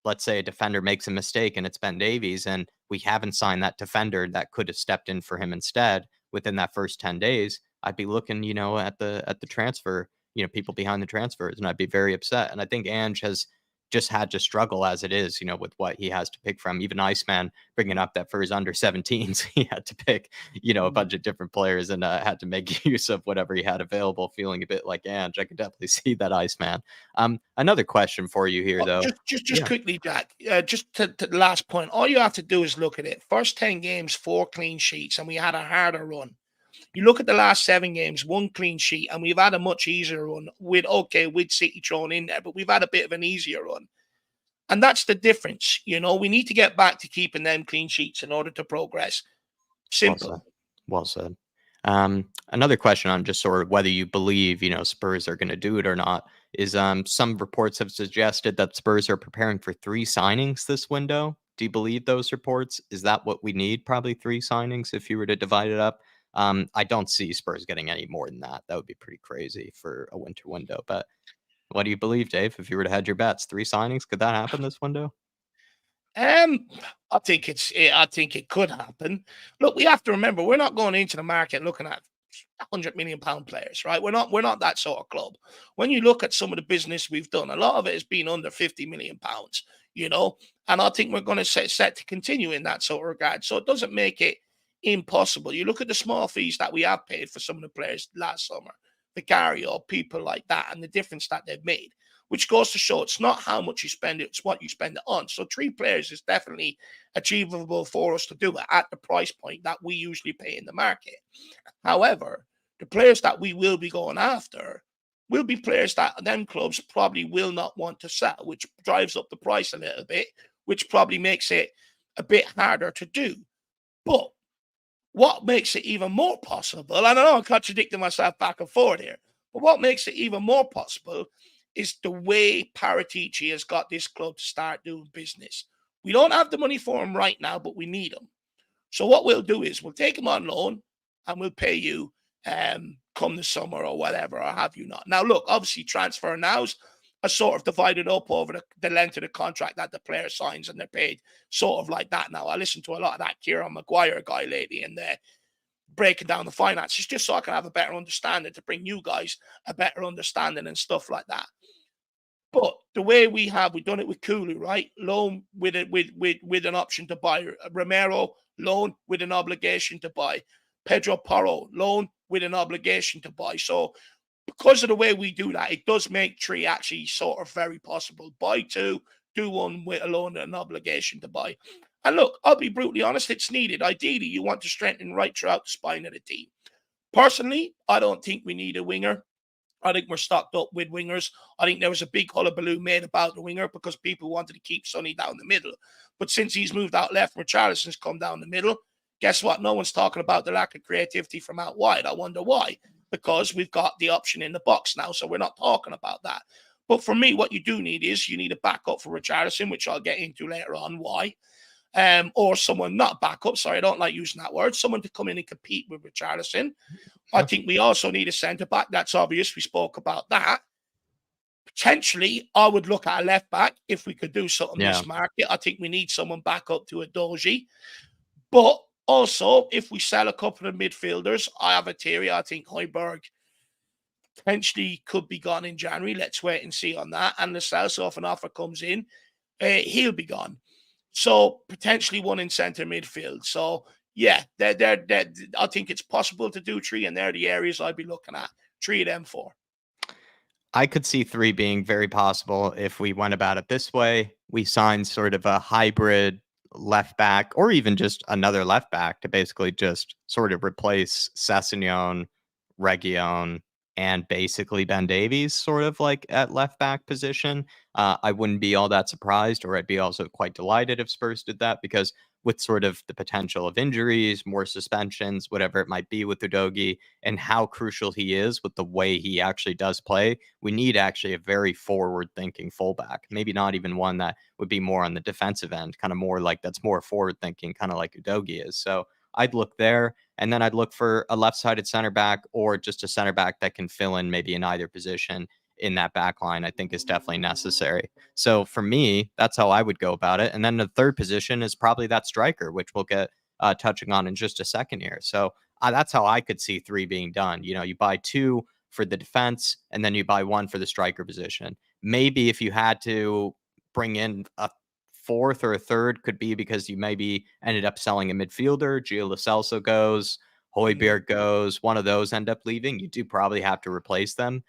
S1: Let's say a defender makes a mistake and it's Ben Davies, and we haven't signed that defender that could have stepped in for him instead within that first 10 days, I'd be looking, at the transfer, people behind the transfers, and I'd be very upset. And I think Ange has just had to struggle as it is, with what he has to pick from. Even Iceman bringing up that for his under 17s, he had to pick, a bunch of different players and had to make use of whatever he had available, feeling a bit like Ange. I could definitely see that Iceman. Another question for you here,
S2: Oh,
S1: though.
S2: just
S1: Yeah.
S2: quickly, Jack. Just to the last point, all you have to do is look at it. First 10 games, 4 clean sheets, and we had a harder run. You look at the last 7 games, 1 clean sheet, and we've had a much easier run with City thrown in there, but we've had a bit of an easier run. And that's the difference. We need to get back to keeping them clean sheets in order to progress.
S1: Well
S2: Simple.
S1: said. Well said. Another question on just sort of whether you believe, Spurs are going to do it or not is some reports have suggested that Spurs are preparing for 3 signings this window. Do you believe those reports? Is that what we need? Probably 3 signings if you were to divide it up. I don't see Spurs getting any more than that. That would be pretty crazy for a winter window. But what do you believe, Dave? If you were to hedge your bets, 3 signings, could that happen this window?
S2: Um, I think it could happen. Look, we have to remember we're not going into the market looking at £100 million players, right? We're not that sort of club. When you look at some of the business we've done, a lot of it has been under £50 million, you know, and I think we're going to set to continue in that sort of regard. So it doesn't make it impossible. You look at the small fees that we have paid for some of the players last summer, Vicario, people like that, and the difference that they've made, which goes to show it's not how much you spend, it's what you spend it on. So 3 players is definitely achievable for us to do it at the price point that we usually pay in the market. However, the players that we will be going after will be players that them clubs probably will not want to sell, which drives up the price a little bit, which probably makes it a bit harder to do. But what makes it even more possible, and I know I'm contradicting myself back and forth here, but what makes it even more possible is the way Paratici has got this club to start doing business. We don't have the money for him right now, but we need him. So what we'll do is we'll take him on loan and we'll pay you come the summer or whatever, or have you not. Now, look, obviously transfer nows are sort of divided up over the length of the contract that the player signs, and they're paid sort of like that now. I listened to a lot of that Kieran Maguire guy lately, and they're breaking down the finances just so I can have a better understanding, to bring you guys a better understanding and stuff like that. But the way we've done it with Kulu, right? Loan with an option to buy. Romero, loan with an obligation to buy. Pedro Porro, loan with an obligation to buy. So because of the way we do that, it does make 3 actually sort of very possible. Buy 2, do 1 with a loan and an obligation to buy. And look, I'll be brutally honest, it's needed. Ideally, you want to strengthen right throughout the spine of the team. Personally, I don't think we need a winger. I think we're stocked up with wingers. I think there was a big hullabaloo made about the winger because people wanted to keep Sonny down the middle. But since he's moved out left, Richarlison's come down the middle. Guess what? No one's talking about the lack of creativity from out wide. I wonder why. Because we've got the option in the box now, so we're not talking about that. But for me, what you do need is you need a backup for Richarlison, which I'll get into later on why. Or someone not backup. Sorry, I don't like using that word. Someone to come in and compete with Richarlison. I
S1: Sure.
S2: think we also need a centre back. That's obvious. We spoke about that. Potentially, I would look at a left back if we could do something
S1: Yeah.
S2: this market. I think we need someone back up to a Doji. But also, if we sell a couple of midfielders, I have a theory. I think Højbjerg potentially could be gone in January. Let's wait and see on that. And the so if an offer comes in, he'll be gone. So potentially one in centre midfield. So yeah, I think it's possible to do 3, and they're the areas I'd be looking at. 3 of them 4.
S1: I could see 3 being very possible if we went about it this way. We signed sort of a hybrid left back or even just another left back to basically just sort of replace Sessegnon, Reguilon, and basically Ben Davies sort of like at left back position. I wouldn't be all that surprised, or I'd be also quite delighted if Spurs did that because with sort of the potential of injuries, more suspensions, whatever it might be with Udogie, and how crucial he is with the way he actually does play, we need actually a very forward thinking fullback. Maybe not even one that would be more on the defensive end, kind of more like that's more forward thinking, kind of like Udogie is. So I'd look there. And then I'd look for a left sided center back or just a center back that can fill in maybe in either position in that back line, I think is definitely necessary. So for me, that's how I would go about it. And then the third position is probably that striker, which we'll get touching on in just a second here. So that's how I could see 3 being done. You know, you buy 2 for the defense, and then you buy 1 for the striker position. Maybe if you had to bring in a fourth or a third, could be because you maybe ended up selling a midfielder. Gio Lo Celso goes,
S2: Mhm.
S1: Højbjerg goes. One of those end up leaving. You do probably have to replace them.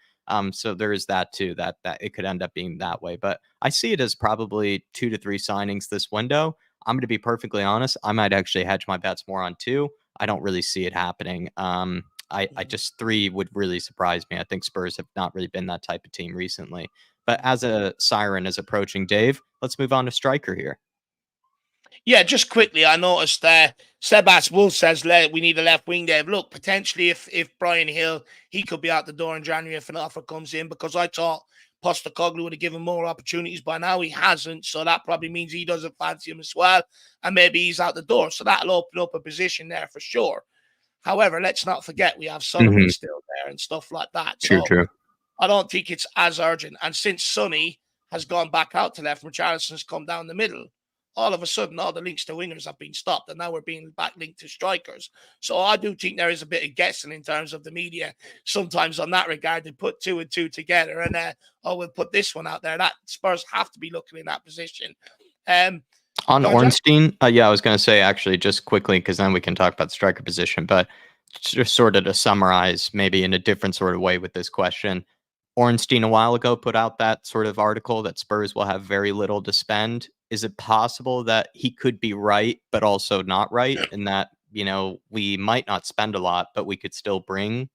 S1: So there is that too. That it could end up being that way. But I see it as probably 2 to 3 signings this window. I'm going to be perfectly honest. I might actually hedge my bets more on 2. I don't really see it happening. I
S2: Mhm.
S1: just 3 would really surprise me. I think Spurs have not really been that type of team recently. But
S2: Mhm.
S1: as a siren is approaching Dave, let's move on to striker here.
S2: Yeah, just quickly, I noticed Sebas Wolf says we need a left wing there. Look, potentially if Brian Hill, he could be out the door in January if an offer comes in, because I thought Postecoglou would have given more opportunities by now. He hasn't, so that probably means he doesn't fancy him as well, and maybe he's out the door. So that'll open up a position there for sure. However, let's not forget we have Solomon
S1: Mhm.
S2: still there and stuff like that.
S1: True,
S2: So
S1: true.
S2: I don't think it's as urgent. And since Sonny has gone back out to left, Richarlison's come down the middle, all of a sudden all the links to wingers have been stopped, and now we're being back linked to strikers. So I do think there is a bit of guessing in terms of the media sometimes on that regard. They put 2 and 2 together, and we'll put this one out there. That Spurs have to be looking in that position. Um,
S1: On
S2: go on, Jack.
S1: Ornstein, yeah, I was going to say actually just quickly because then we can talk about the striker position. But just sort of to summarize, maybe in a different sort of way with this question, Ornstein a while ago put out that sort of article that Spurs will have very little to spend. Is it possible that he could be right, but also not right, in that we might not spend a lot, but we could still bring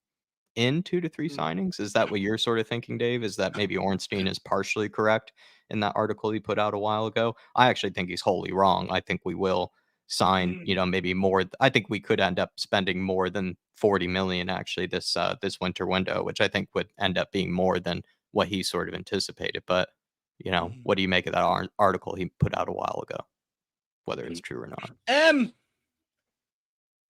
S1: in 2 to 3 signings? Is that what you're sort of thinking, Dave? Is that maybe Ornstein is partially correct in that article he put out a while ago? I actually think he's wholly wrong. I think we will sign, maybe more. I think we could end up spending more than 40 million actually this winter window, which I think would end up being more than what he sort of anticipated. But, what do you make of that article he put out a while ago, whether it's true or not?
S2: Um,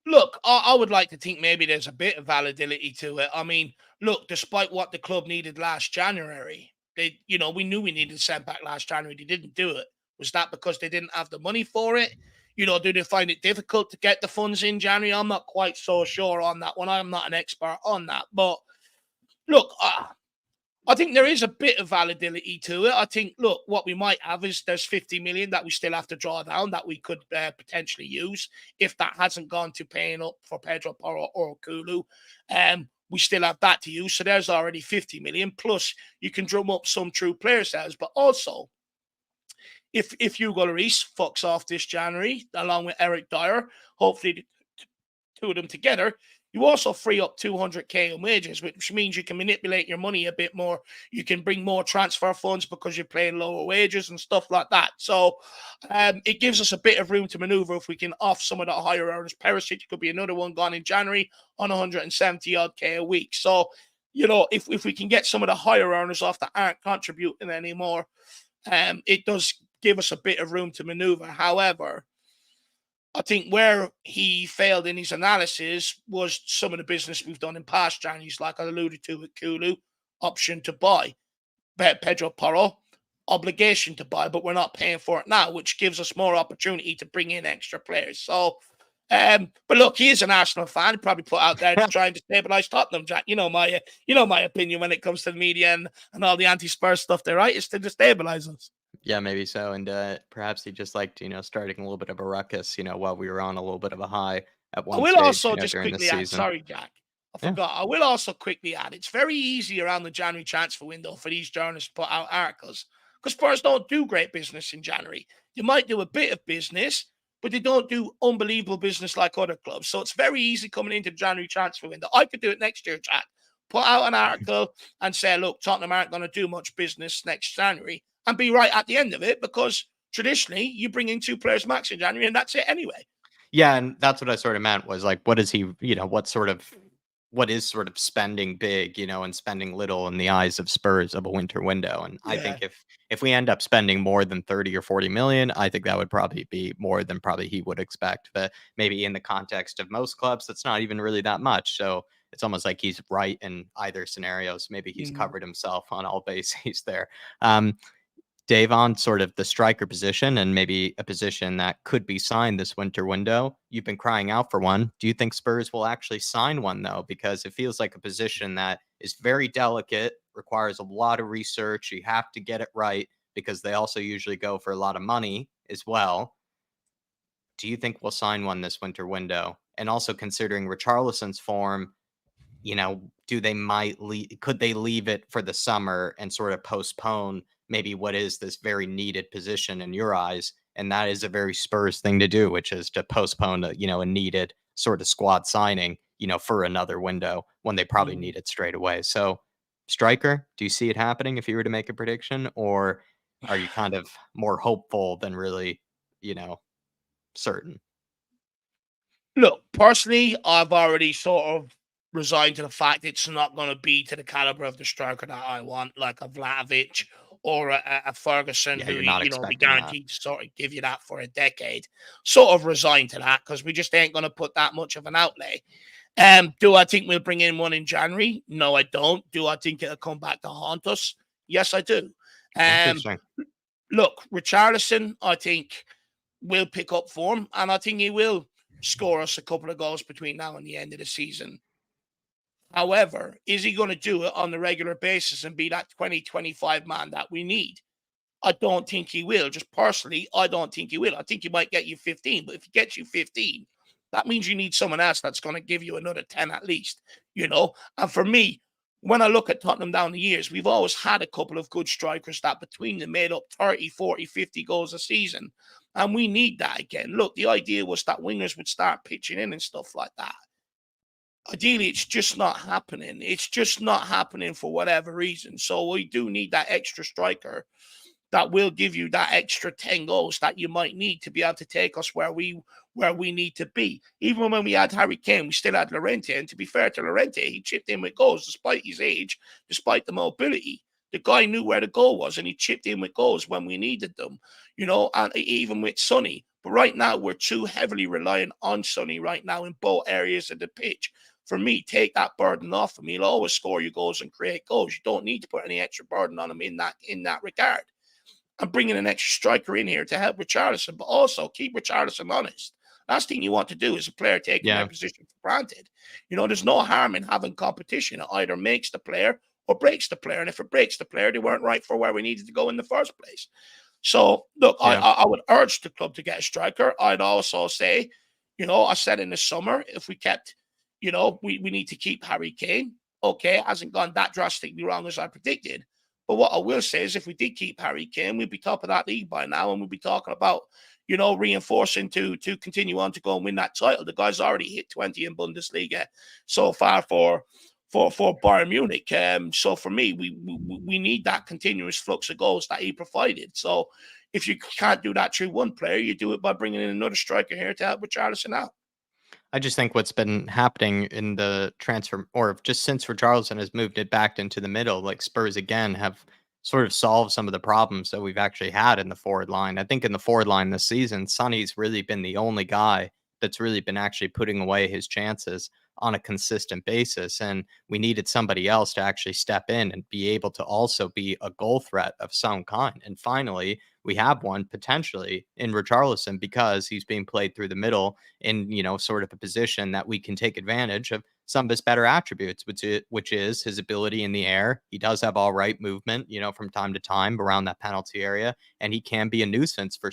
S2: Look, I would like to think maybe there's a bit of validity to it. I mean, look, despite what the club needed last January, we knew we needed sent back last January. They didn't do it. Was that because they didn't have the money for it? Do they find it difficult to get the funds in January? I'm not quite so sure on that one. I'm not an expert on that. But look, I think there is a bit of validity to it. I think, look, what we might have is there's 50 million that we still have to draw down that we could potentially use if that hasn't gone to paying up for Pedro Porro or Kulu. We still have that to use. So there's already 50 million. Plus, you can drum up some true player sales. But also, if Hugo Lloris fucks off this January, along with Eric Dyer, hopefully two of them together, you also free up 200k in wages, which means you can manipulate your money a bit more. You can bring more transfer funds because you're paying lower wages and stuff like that. So it gives us a bit of room to maneuver if we can off some of the higher earners. Perisic could be another one gone in January on 170 odd k a week. So, if we can get some of the higher earners off that aren't contributing anymore, it does give us a bit of room to maneuver. However, I think where he failed in his analysis was some of the business we've done in past Januaries, like I alluded to with Kulu, option to buy. Pedro Porro, obligation to buy, but we're not paying for it now, which gives us more opportunity to bring in extra players. So, but look, he is an Arsenal fan. He probably put out there to try and destabilize Tottenham. Jack, you know my opinion when it comes to the media and all the anti-Spurs stuff. There, right? It's to destabilize us.
S1: Yeah, maybe so. And perhaps he just liked, starting a little bit of a ruckus, while we were on a little bit of a high at
S2: I
S1: one
S2: will
S1: stage,
S2: also just
S1: during this
S2: quickly add,
S1: season.
S2: sorry, Jack. I
S1: Yeah.
S2: forgot. I will also quickly add it's very easy around the January transfer window for these journalists to put out articles because Spurs don't do great business in January. You might do a bit of business, but they don't do unbelievable business like other clubs. So it's very easy coming into the January transfer window. I could do it next year, Jack. Put out an article and say, look, Tottenham aren't going to do much business next January and be right at the end of it because traditionally you bring in 2 players max in January and that's it anyway.
S1: Yeah, and that's what I sort of meant was like, what is he, what is sort of spending big, and spending little in the eyes of Spurs of a winter window. And I
S2: Yeah.
S1: think if we end up spending more than 30 or 40 million, I think that would probably be more than probably he would expect. But maybe in the context of most clubs, that's not even really that much. So it's almost like he's right in either scenarios. Maybe he's
S2: Mm.
S1: covered himself on all bases there. Um, Dave, on sort of the striker position and maybe a position that could be signed this winter window. You've been crying out for one. Do you think Spurs will actually sign one, though? Because it feels like a position that is very delicate, requires a lot of research. You have to get it right because they also usually go for a lot of money as well. Do you think we'll sign one this winter window? And also considering Richarlison's form, do they could they leave it for the summer and sort of postpone maybe what is this very needed position in your eyes? And that is a very Spurs thing to do, which is to postpone a needed sort of squad signing, for another window when they probably
S2: Mm.
S1: need it straight away. So striker, do you see it happening if you were to make a prediction, or are you kind of more hopeful than really, certain?
S2: Look, personally, I've already sort of resigned to the fact it's not going to be to the caliber of the striker that I want, like a Vlahovic or a Ferguson,
S1: Yeah,
S2: who
S1: you're not
S2: be
S1: expecting that.
S2: guaranteed to sort of give you that for a decade. Sort of resigned to that because we just ain't going to put that much of an outlay. Do I think we'll bring in one in January? No, I don't. Do I think it'll come back to haunt us? Yes, I do. Um,
S1: Interesting.
S2: Look, Richarlison, I think will pick up form, and I think he will score us a couple of goals between now and the end of the season. However, is he going to do it on a regular basis and be that 20-25 man that we need? I don't think he will. Just personally, I don't think he will. I think he might get you 15, but if he gets you 15, that means you need someone else that's going to give you another 10 at least. And for me, when I look at Tottenham down the years, we've always had a couple of good strikers that between them made up 30, 40, 50 goals a season. And we need that again. Look, the idea was that wingers would start pitching in and stuff like that. Ideally, it's just not happening. It's just not happening for whatever reason. So we do need that extra striker that will give you that extra 10 goals that you might need to be able to take us where we need to be. Even when we had Harry Kane, we still had Llorente. And to be fair to Llorente, he chipped in with goals despite his age, despite the mobility. The guy knew where the goal was and he chipped in with goals when we needed them, and even with Sonny. But right now, we're too heavily reliant on Sonny right now in both areas of the pitch. For me, take that burden off him. He'll always score you goals and create goals. You don't need to put any extra burden on him in that regard. I'm bringing an extra striker in here to help Richarlison, but also keep Richarlison honest. Last thing you want to do is a player taking their
S1: Yeah.
S2: position for granted. There's no harm in having competition. It either makes the player or breaks the player. And if it breaks the player, they weren't right for where we needed to go in the first place. So, look, I,
S1: Yeah.
S2: I I would urge the club to get a striker. I'd also say, I said in the summer, if we kept, we need to keep Harry Kane. Okay, it hasn't gone that drastically wrong as I predicted. But what I will say is, if we did keep Harry Kane, we'd be top of that league by now, and we'd be talking about, reinforcing to continue on to go and win that title. The guy's already hit 20 in Bundesliga so far for Bayern Munich. So for me, we need that continuous flux of goals that he provided. So if you can't do that through one player, you do it by bringing in another striker here to help Richarlison out.
S1: I just think what's been happening in the transfer, or just since Richarlison has moved it back into the middle, like Spurs again have sort of solved some of the problems that we've actually had in the forward line. I think in the forward line this season, Sonny's really been the only guy that's really been actually putting away his chances on a consistent basis. And we needed somebody else to actually step in and be able to also be a goal threat of some kind. And finally, we have one potentially in Richarlison because he's being played through the middle in sort of a position that we can take advantage of some of his better attributes, which is his ability in the air. He does have all right movement, from time to time around that penalty area, and he can be a nuisance for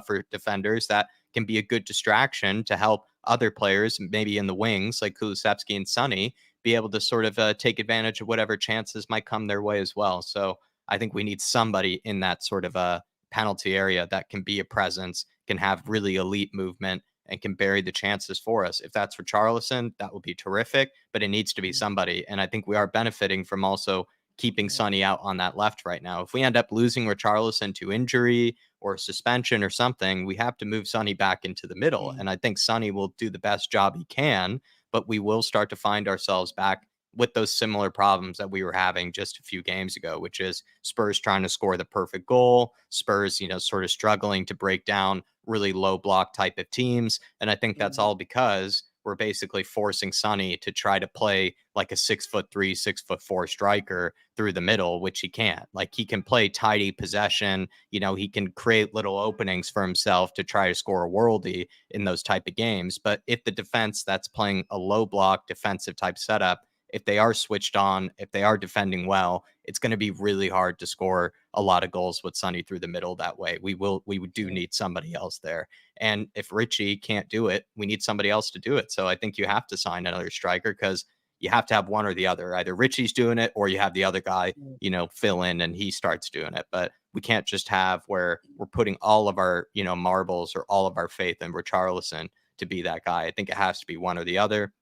S1: for defenders that can be a good distraction to help other players, maybe in the wings like Kulusevski and Sonny, be able to sort of take advantage of whatever chances might come their way as well. So I think we need somebody in that sort of a penalty area that can be a presence, can have really elite movement, and can bury the chances for us. If that's for Richarlison, that would be terrific, but it needs to be somebody. And I think we are benefiting from also keeping Sonny out on that left right now. If we end up losing Richarlison to injury or suspension or something, we have to move Sonny back into the middle. And I think Sonny will do the best job he can, but we will start to find ourselves back with those similar problems that we were having just a few games ago, which is Spurs trying to score the perfect goal, Spurs, sort of struggling to break down really low block type of teams. And I think that's all because we're basically forcing Sonny to try to play like a 6'3", 6'4" striker through the middle, which he can't. Like, he can play tidy possession. He can create little openings for himself to try to score a worldie in those type of games. But if the defense that's playing a low block defensive type setup, if they are switched on, if they are defending well, it's going to be really hard to score a lot of goals with Sonny through the middle that way. We do need somebody else there. And if Richie can't do it, we need somebody else to do it. So I think you have to sign another striker, because you have to have one or the other. Either Richie's doing it or you have the other guy, fill in and he starts doing it. But we can't just have where we're putting all of our, marbles or all of our faith in Richarlison to be that guy. I think it has to be one or the other.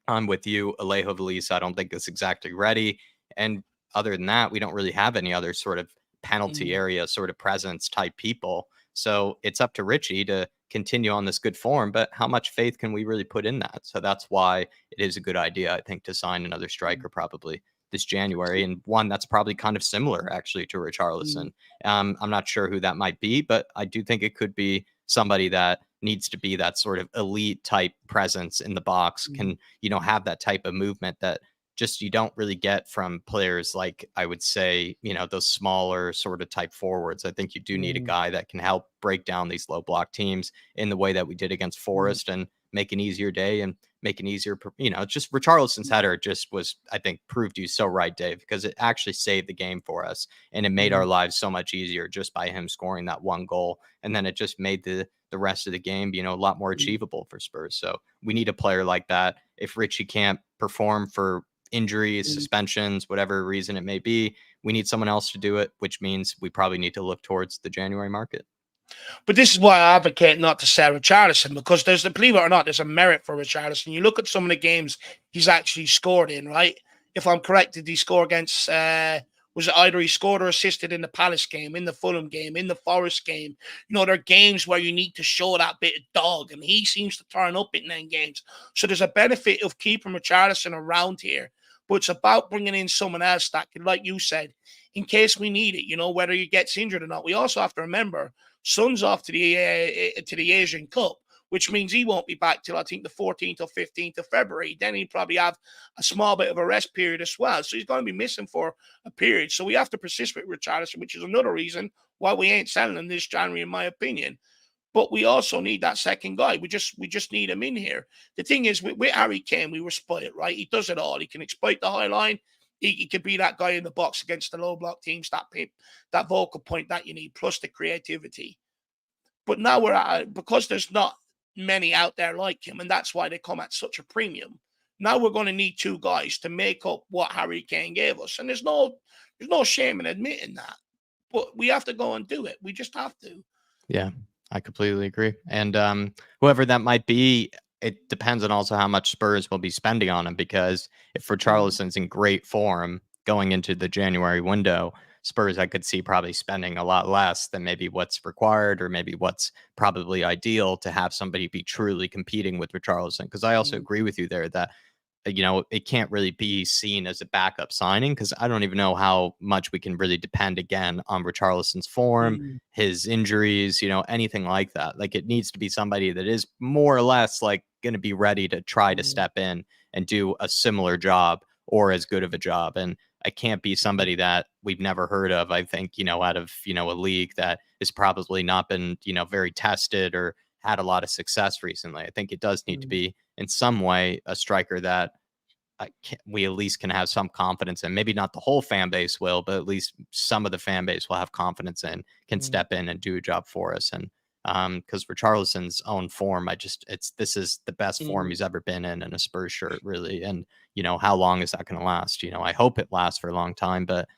S1: I'm with you. Alejo Velez, I don't think is exactly ready. And other than that, we don't really have any other sort of penalty area sort of presence type people. So it's up to Richie to continue on this good form, but how much faith can we really put in that? So that's why it is a good idea, I think, to sign another striker probably this January, and one that's probably kind of similar actually to Richarlison. I'm not sure who that might be, but I do think it could be somebody that needs to be that sort of elite type presence in the box, can, have that type of movement that just you don't really get from players like, I would say, those smaller sort of type forwards. I think you do need a guy that can help break down these low block teams in the way that we did against Forest and make an easier day and make an easier, just Richarlison's header just was, I think, proved you so right, Dave, because it actually saved the game for us and it made our lives so much easier just by him scoring that one goal. And then it just made the rest of the game, a lot more achievable for Spurs. So we need a player like that. If Richie can't perform for injuries, suspensions, whatever reason it may be, we need someone else to do it, which means we probably need to look towards the January market.
S2: But this is why I advocate not to sell Richarlison, because believe it or not, there's a merit for Richarlison. You look at some of the games he's actually scored in, right? If I'm correct, did he score against, was it either he scored or assisted in the Palace game, in the Fulham game, in the Forest game? There are games where you need to show that bit of dog, and he seems to turn up in them games. So there's a benefit of keeping Richarlison around here, but it's about bringing in someone else that can, like you said, in case we need it, whether he gets injured or not. We also have to remember Son's off to the Asian Cup, which means he won't be back till I think the 14th or 15th of February. Then he'll probably have a small bit of a rest period as well. So he's going to be missing for a period. So we have to persist with Richarlison, which is another reason why we ain't selling him this January, in my opinion. But we also need that second guy. We just need him in here. The thing is, with Harry Kane, we were spoiled, right? He does it all. He can exploit the high line. He could be that guy in the box against the low block teams, that vocal point that you need, plus the creativity. But now because there's not many out there like him, and that's why they come at such a premium. Now we're going to need two guys to make up what Harry Kane gave us, and there's no shame in admitting that. But we have to go and do it. We just have to.
S1: Yeah, I completely agree. And whoever that might be, it depends on also how much Spurs will be spending on him, because if Richarlison's in great form going into the January window, Spurs, I could see probably spending a lot less than maybe what's required, or maybe what's probably ideal to have somebody be truly competing with Richarlison. Because I also agree with you there that, it can't really be seen as a backup signing, because I don't even know how much we can really depend again on Richarlison's form, his injuries, anything like that. Like, it needs to be somebody that is more or less like going to be ready to try to step in and do a similar job or as good of a job. And I can't be somebody that we've never heard of, I think, out of, a league that has probably not been, very tested or had a lot of success recently. I think it does need to be in some way a striker that we at least can have some confidence in. Maybe not the whole fan base will, but at least some of the fan base will have confidence in, can step in and do a job for us. And Because for Charlison's own form, this is the best form he's
S2: Mm.
S1: ever been in a Spurs shirt, really. And how long is that going to last? I hope it lasts for a long time, but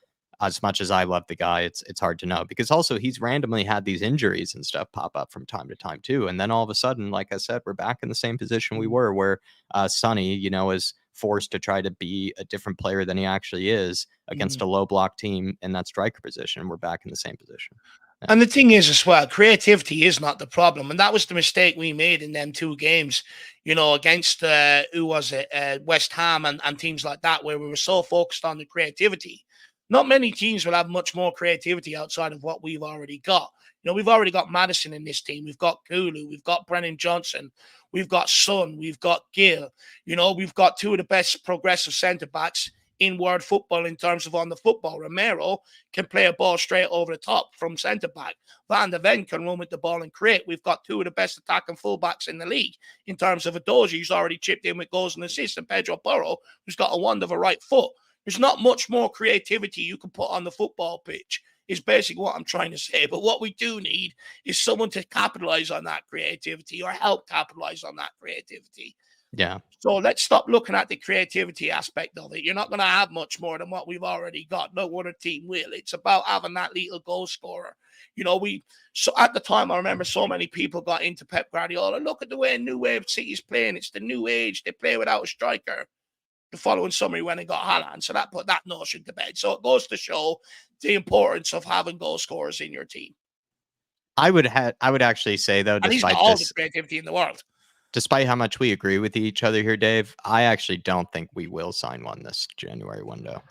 S1: as much as I love the guy, it's hard to know, because also he's randomly had these injuries and stuff pop up from time to time too. And then all of a sudden, like I said, we're back in the same position we were, where Sonny, is forced to try to be a different player than he actually is against a low block team in that striker position. We're back in the same position. Yeah.
S2: And the thing is, as well, creativity is not the problem. And that was the mistake we made in them 2 games, against, who was it, West Ham and teams like that, where we were so focused on the creativity. Not many teams will have much more creativity outside of what we've already got. We've already got Madison in this team. We've got Kulu. We've got Brennan Johnson. We've got Son. We've got Gill. We've got 2 of the best progressive centre-backs in world football in terms of on the football. Romero can play a ball straight over the top from centre back. Van der Ven can run with the ball and create. We've got 2 of the best attacking fullbacks in the league in terms of Adoji, who's already chipped in with goals and assists, and Pedro Porro, who's got a wonderful right foot. There's not much more creativity you can put on the football pitch, is basically what I'm trying to say. But what we do need is someone to capitalize on that creativity, or help capitalize on that creativity.
S1: Yeah.
S2: So let's stop looking at the creativity aspect of it. You're not going to have much more than what we've already got. No other team will. It's about having that little goal scorer. So at the time, I remember so many people got into Pep Guardiola. Look at the way New Wave City's playing. It's the new age. They play without a striker. The following summer, he went and got Haaland. So that put that notion to bed. So it goes to show the importance of having goal scorers in your team.
S1: I would actually say, though,
S2: And he's got all the creativity in the world.
S1: Despite how much we agree with each other here, Dave, I actually don't think we will sign one this January window.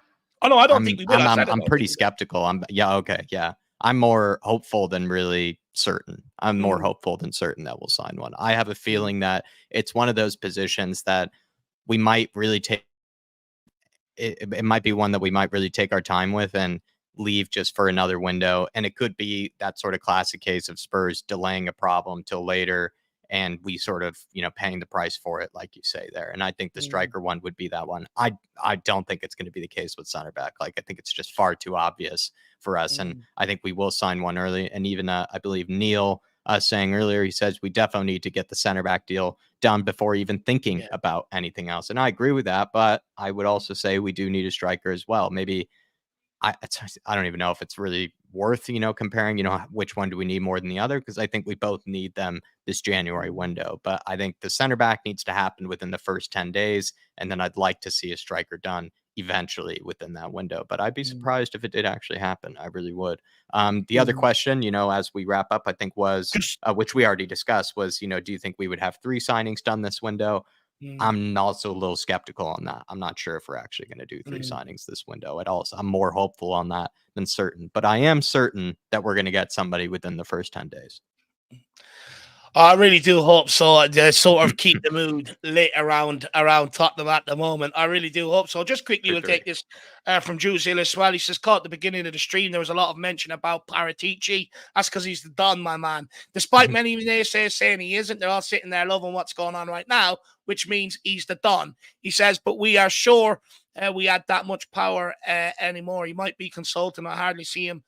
S2: Oh, no, I don't think we will.
S1: I'm pretty skeptical. I'm more hopeful than really certain. I'm more hopeful than certain that we'll sign one. I have a feeling that it's one of those positions that we might really take. It might be one that we might really take our time with and leave just for another window. And it could be that sort of classic case of Spurs delaying a problem till later, and we sort of, paying the price for it, like you say there. And I think the striker one would be that one. I don't think it's going to be the case with center back. Like, I think it's just far too obvious for us. And I think we will sign one early. And even, I believe Neil saying earlier, he says we definitely need to get the center back deal done before even thinking about anything else. And I agree with that. But I would also say we do need a striker as well. Maybe I don't even know if it's really worth, comparing, which one do we need more than the other? Because I think we both need them this January window. But I think the center back needs to happen within the first 10 days. And then I'd like to see a striker done eventually within that window. But I'd be surprised if it did actually happen. I really would. The other question, as we wrap up, I think was, which we already discussed, was, do you think we would have 3 signings done this window? I'm also a little skeptical on that. I'm not sure if we're actually going to do 3 signings this window at all. So I'm more hopeful on that than certain. But I am certain that we're going to get somebody within the first 10 days.
S2: I really do hope so. Sort of keep the mood lit around Tottenham at the moment. I really do hope so. Just quickly, we'll take this from Jules Hill as well. He says, caught at the beginning of the stream, there was a lot of mention about Paratici. That's because he's the Don, my man. Despite many naysayers saying he isn't, they're all sitting there loving what's going on right now, which means he's the Don. He says, but we are sure we had that much power anymore. He might be consulting. I hardly see him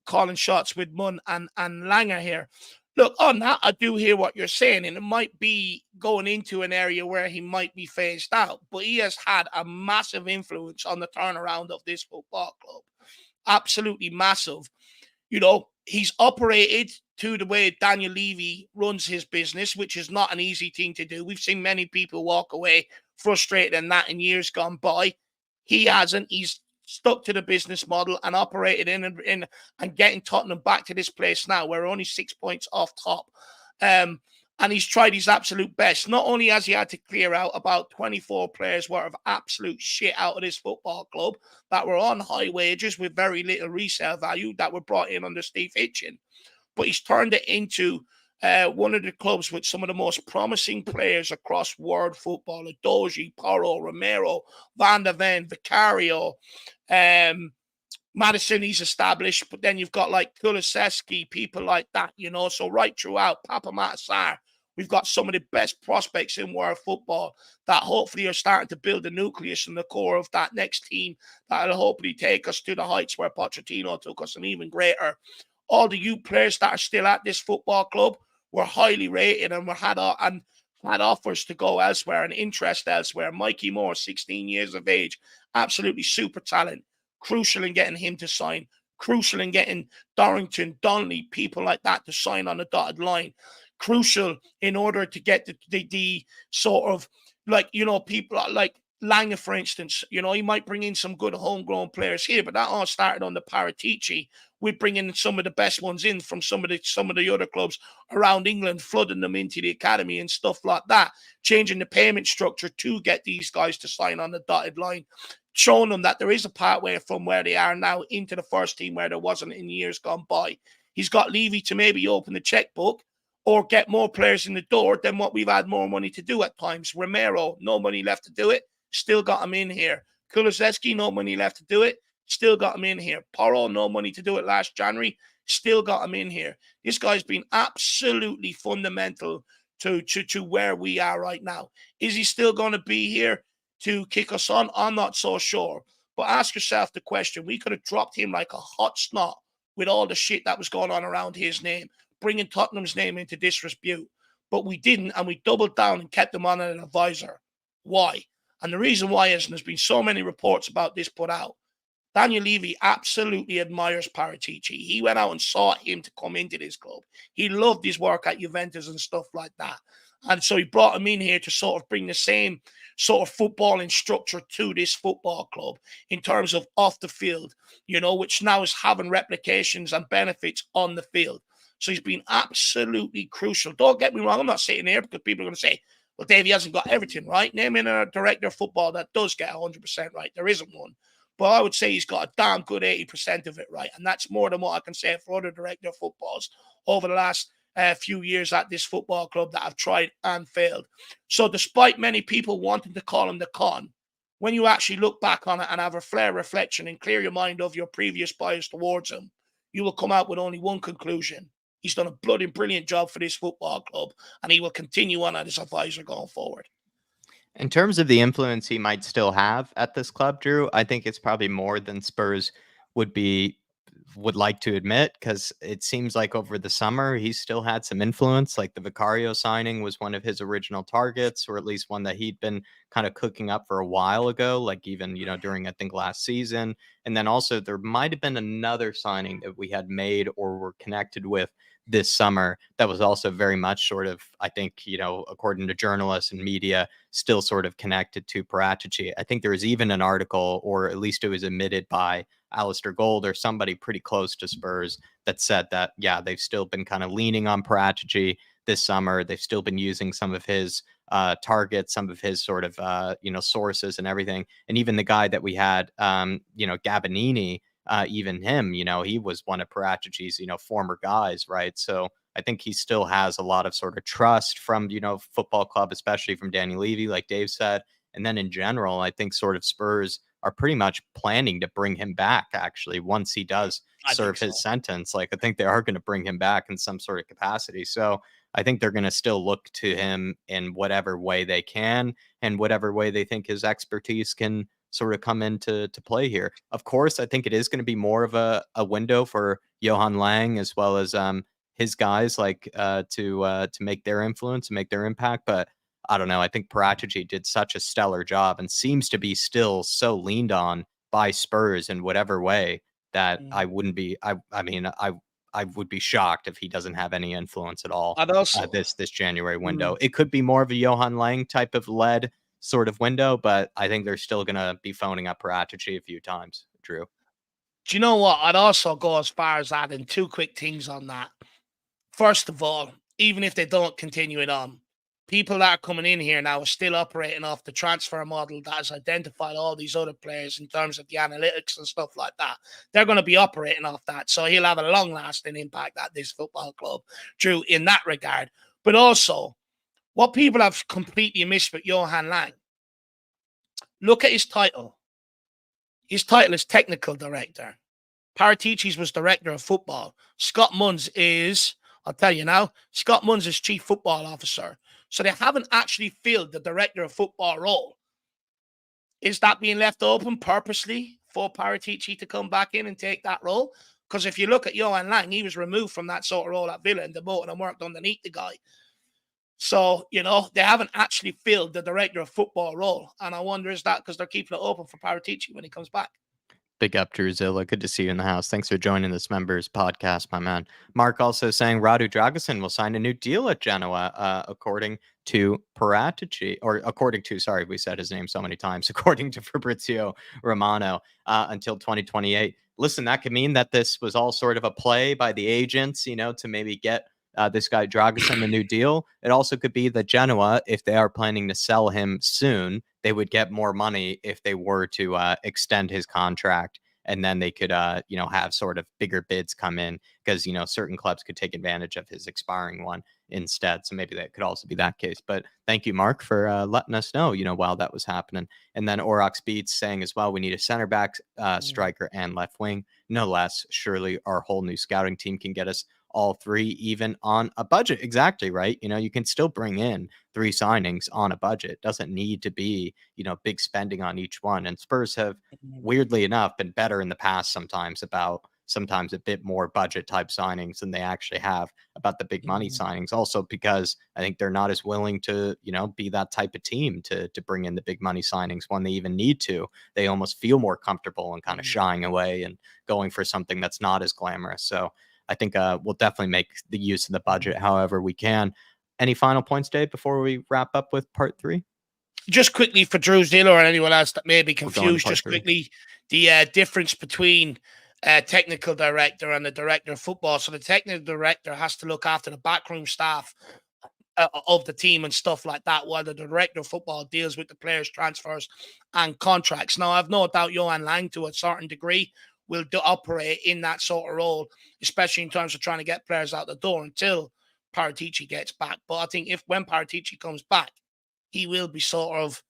S2: calling shots with Munn and Langer here. Look, on that, I do hear what you're saying, and it might be going into an area where he might be phased out, but he has had a massive influence on the turnaround of this football club. Absolutely massive. He's operated to the way Daniel Levy runs his business, which is not an easy thing to do. We've seen many people walk away frustrated in that in years gone by. He hasn't. He's stuck to the business model and operated in and getting Tottenham back to this place now. We're only 6 points off top. And he's tried his absolute best. Not only has he had to clear out about 24 players worth of absolute shit out of this football club that were on high wages with very little resale value that were brought in under Steve Hitchin, but he's turned it into one of the clubs with some of the most promising players across world football: Adoji, Porro, Romero, Van der Ven, Vicario, Madison. He's established, but then you've got like Kulusevski, people like that, So right throughout, Papa Matasar, we've got some of the best prospects in world football that hopefully are starting to build the nucleus and the core of that next team that'll hopefully take us to the heights where Pochettino took us, and even greater. all the youth players that are still at this football club were highly rated and had offers to go elsewhere and interest elsewhere. Mikey Moore, 16 years of age, absolutely super talent, crucial in getting him to sign, crucial in getting Dorrington, Donnelly, people like that to sign on the dotted line, crucial in order to get the sort of, like, people like Langer, for instance. He might bring in some good homegrown players here, but that all started on the Paratici. We bring in some of the best ones in from some of the other clubs around England, flooding them into the academy and stuff like that, changing the payment structure to get these guys to sign on the dotted line, showing them that there is a pathway from where they are now into the first team where there wasn't in years gone by. He's got Levy to maybe open the checkbook or get more players in the door than what we've had more money to do at times. Romero, no money left to do it, still got him in here. Kulusevski, no money left to do it, still got him in here. Porro, no money to do it last January, still got him in here. This guy's been absolutely fundamental to where we are right now. Is he still going to be here to kick us on? I'm not so sure. But ask yourself the question. We could have dropped him like a hot snot with all the shit that was going on around his name, bringing Tottenham's name into disrepute. But we didn't, and we doubled down and kept him on an advisor. Why? And the reason why is, and there's been so many reports about this put out, Daniel Levy absolutely admires Paratici. He went out and sought him to come into this club. He loved his work at Juventus and stuff like that. And so he brought him in here to sort of bring the same sort of footballing structure to this football club in terms of off the field, which now is having replications and benefits on the field. So he's been absolutely crucial. Don't get me wrong. I'm not sitting here because people are going to say, well, Dave, he hasn't got everything right. Name in a director of football that does get 100% right. There isn't one. But I would say he's got a damn good 80% of it right. And that's more than what I can say for other director of footballs over the last few years at this football club that have tried and failed. So despite many people wanting to call him the con, when you actually look back on it and have a fair reflection and clear your mind of your previous bias towards him, you will come out with only one conclusion. He's done a bloody brilliant job for this football club, and he will continue on as advisor going forward.
S1: In terms of the influence he might still have at this club, Drew, I think it's probably more than Spurs would like to admit, because it seems like over the summer he still had some influence. Like the Vicario signing was one of his original targets, or at least one that he'd been kind of cooking up for a while ago, like even during, I think, last season. And then also there might have been another signing that we had made or were connected with this summer that was also very much sort of, I think, according to journalists and media, still sort of connected to Paratici. I think there was even an article, or at least it was admitted by Alistair Gold or somebody pretty close to Spurs, that said that, yeah, they've still been kind of leaning on Paratici this summer. They've still been using some of his targets, some of his sort of, sources and everything. And even the guy that we had, Gabbanini, even him, he was one of Paratici's, former guys, right? So I think he still has a lot of sort of trust from, football club, especially from Daniel Levy, like Dave said. And then in general, I think sort of Spurs are pretty much planning to bring him back, actually, once he does serve his sentence. Like, I think they are going to bring him back in some sort of capacity. So I think they're going to still look to him in whatever way they can and whatever way they think his expertise can sort of come into play here. Of course, I think it is going to be more of a window for Johan Lang as well as his guys, like to make their influence and make their impact. But I don't know. I think Paratici did such a stellar job and seems to be still so leaned on by Spurs in whatever way that I wouldn't be. I mean, I would be shocked if he doesn't have any influence at all.
S2: And also,
S1: this January window, it could be more of a Johan Lang type of led sort of window, but I think they're still going to be phoning up Paratici a few times, Drew.
S2: Do you know what? I'd also go as far as adding two quick things on that. First of all, even if they don't continue it on, people that are coming in here now are still operating off the transfer model that has identified all these other players in terms of the analytics and stuff like that. They're going to be operating off that. So he'll have a long-lasting impact at this football club, Drew, in that regard. But also, what people have completely missed with Johan Lang, look at his title. His title is technical director. Paratici's was director of football. Scott Munns is, I'll tell you now, Scott Munns is chief football officer. So they haven't actually filled the director of football role. Is that being left open purposely for Paratici to come back in and take that role? Because if you look at Johan Lang, he was removed from that sort of role at Villa and demoted and worked underneath the guy. So, they haven't actually filled the director of football role. And I wonder, is that because they're keeping it open for Paratici when he comes back?
S1: Big up, Druzilla. Good to see you in the house. Thanks for joining this members podcast, my man. Mark also saying Radu Dragusin will sign a new deal at Genoa, according to Paratici, or according to, sorry, we said his name so many times, according to Fabrizio Romano, until 2028. Listen, that could mean that this was all sort of a play by the agents, to maybe get this guy Dragusin a new deal. It also could be that Genoa, if they are planning to sell him soon, they would get more money if they were to extend his contract, and then they could have sort of bigger bids come in, because certain clubs could take advantage of his expiring one instead. So maybe that could also be that case. But thank you, Mark, for letting us know while that was happening. And then Orox Beats saying as well, we need a center back, striker, and left wing, no less. Surely our whole new scouting team can get us all three, even on a budget. Exactly right. You can still bring in 3 signings on a budget. Doesn't need to be, big spending on each one. And Spurs have, weirdly enough, been better in the past sometimes a bit more budget type signings than they actually have about the big money signings. Also because I think they're not as willing to, be that type of team to bring in the big money signings when they even need to. They almost feel more comfortable and kind of shying away and going for something that's not as glamorous. So I think we'll definitely make the use of the budget however we can. Any final points, Dave, before we wrap up with part 3?
S2: Just quickly for Drew Ziller or anyone else that may be confused, just quickly, the difference between technical director and the director of football. So the technical director has to look after the backroom staff of the team and stuff like that, while the director of football deals with the players' transfers and contracts. Now, I've no doubt Johan Lang, to a certain degree, will operate in that sort of role, especially in terms of trying to get players out the door until Paratici gets back. But I think when Paratici comes back, he will be sort of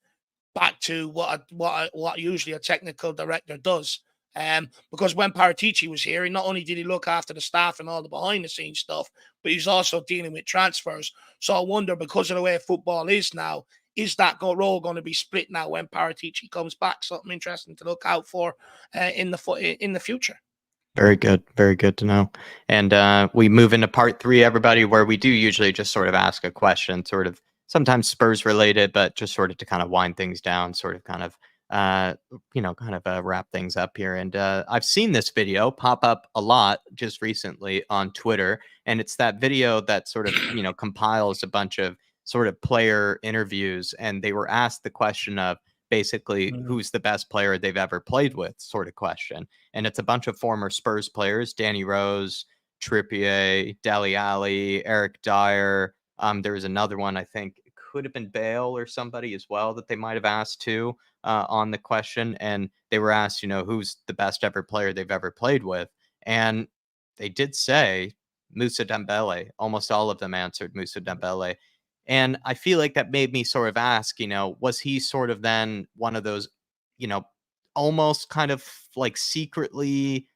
S2: back to what usually a technical director does. Because when Paratici was here, not only did he look after the staff and all the behind the scenes stuff, but he's also dealing with transfers. So I wonder, because of the way football is now, is that role going to be split now when Paratici comes back? Something interesting to look out for in the future.
S1: Very good. Very good to know. And we move into part 3, everybody, where we do usually just sort of ask a question, sort of sometimes Spurs related, but just sort of to kind of wind things down, sort of kind of wrap things up here. And I've seen this video pop up a lot just recently on Twitter, and it's that video that sort of compiles a bunch of sort of player interviews, and they were asked the question of basically who's the best player they've ever played with, sort of question. And it's a bunch of former Spurs players: Danny Rose, Trippier, Dele Alli, Eric Dyer. There was another one, I think it could have been Bale or somebody as well, that they might have asked too on the question. And they were asked, who's the best ever player they've ever played with. And they did say Moussa Dembele. Almost all of them answered Moussa Dembele. And I feel like that made me sort of ask, was he sort of then one of those, almost kind of like secretly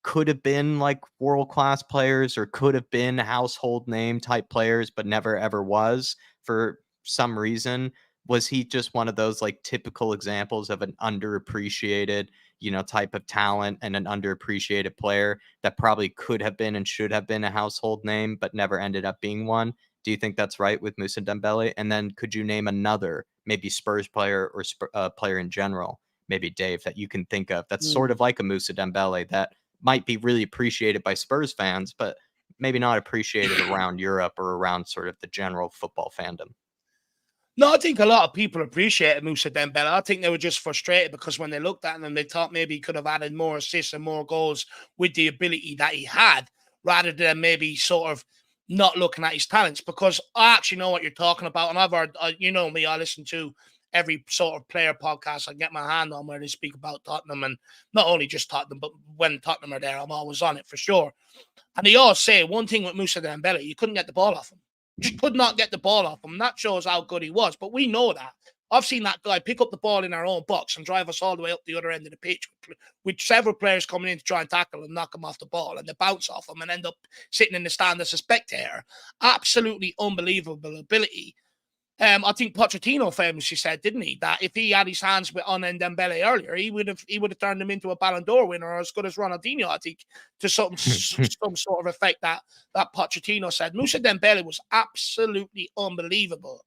S1: could have been like world-class players, or could have been household name type players, but never ever was for some reason? Was he just one of those like typical examples of an underappreciated, type of talent, and an underappreciated player that probably could have been and should have been a household name, but never ended up being one? Do you think that's right with Moussa Dembele? And then could you name another, maybe Spurs player or player in general, maybe Dave, that you can think of that's sort of like a Moussa Dembele that might be really appreciated by Spurs fans, but maybe not appreciated around Europe or around sort of the general football fandom?
S2: No, I think a lot of people appreciated Moussa Dembele. I think they were just frustrated because when they looked at him, they thought maybe he could have added more assists and more goals with the ability that he had, rather than maybe sort of not looking at his talents. Because I actually know what you're talking about, and I've heard, you know me, I listen to every sort of player podcast I get my hand on where they speak about Tottenham, and not only just Tottenham, but when Tottenham are there, I'm always on it for sure. And they all say one thing with Moussa Dembele: you couldn't get the ball off him. Just could not get the ball off him. That shows how good he was. But we know that. I've seen that guy pick up the ball in our own box and drive us all the way up the other end of the pitch with several players coming in to try and tackle and knock him off the ball, and they bounce off him and end up sitting in the stand as a spectator. Absolutely unbelievable ability. I think Pochettino famously said, didn't he, that if he had his hands on Dembele earlier, he would have turned him into a Ballon d'Or winner, or as good as Ronaldinho. I think to some sort of effect that Pochettino said. Moussa Dembele was absolutely unbelievable.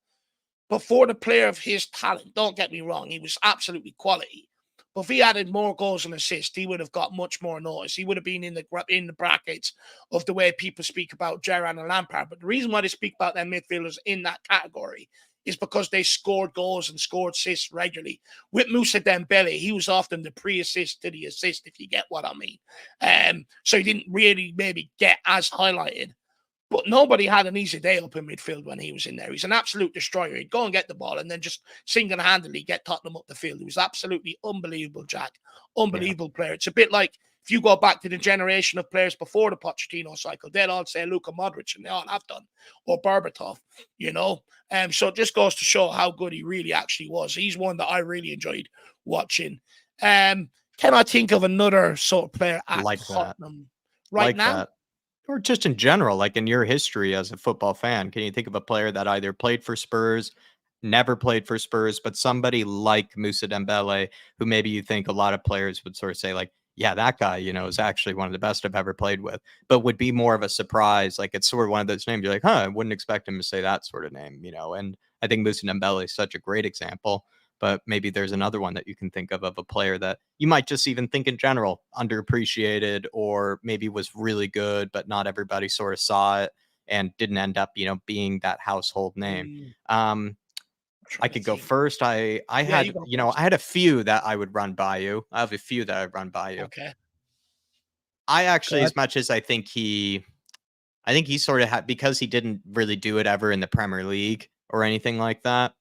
S2: But for the player of his talent, don't get me wrong, he was absolutely quality. But if he added more goals and assists, he would have got much more notice. He would have been in the brackets of the way people speak about Gerrard and Lampard. But the reason why they speak about their midfielders in that category is because they scored goals and scored assists regularly. With Moussa Dembele, he was often the pre-assist to the assist, if you get what I mean. So he didn't really maybe get as highlighted. But nobody had an easy day up in midfield when he was in there. He's an absolute destroyer. He'd go and get the ball and then just single-handedly get Tottenham up the field. He was absolutely unbelievable, Jack.
S1: Yeah,
S2: Unbelievable player. It's a bit like if you go back to the generation of players before the Pochettino cycle, they'd all say Luka Modric, and they all have done, or Berbatov, you know. So it just goes to show how good he really actually was. He's one that I really enjoyed watching. Can I think of another sort of player at
S1: like that.
S2: Tottenham right
S1: Like
S2: now?
S1: that. Or just in general, like in your history as a football fan, can you think of a player that either played for Spurs, never played for Spurs, but somebody like Moussa Dembele, who maybe you think a lot of players would sort of say, like, yeah, that guy, is actually one of the best I've ever played with, but would be more of a surprise. Like it's sort of one of those names you're like, huh, I wouldn't expect him to say that sort of name. And I think Moussa Dembele is such a great example. But maybe there's another one that you can think of a player that you might just even think in general underappreciated, or maybe was really good, but not everybody sort of saw it and didn't end up, being that household name.
S2: Mm,
S1: Um, I
S2: trying to
S1: could go
S2: think.
S1: first. I
S2: Yeah, you
S1: had,
S2: go
S1: I
S2: first.
S1: had a few that I would run by you. I have a few that I'd run by you.
S2: Okay.
S1: I
S2: Go
S1: actually,
S2: ahead.
S1: as much as I think he sort of had, because he didn't really do it ever in the Premier League or anything like that.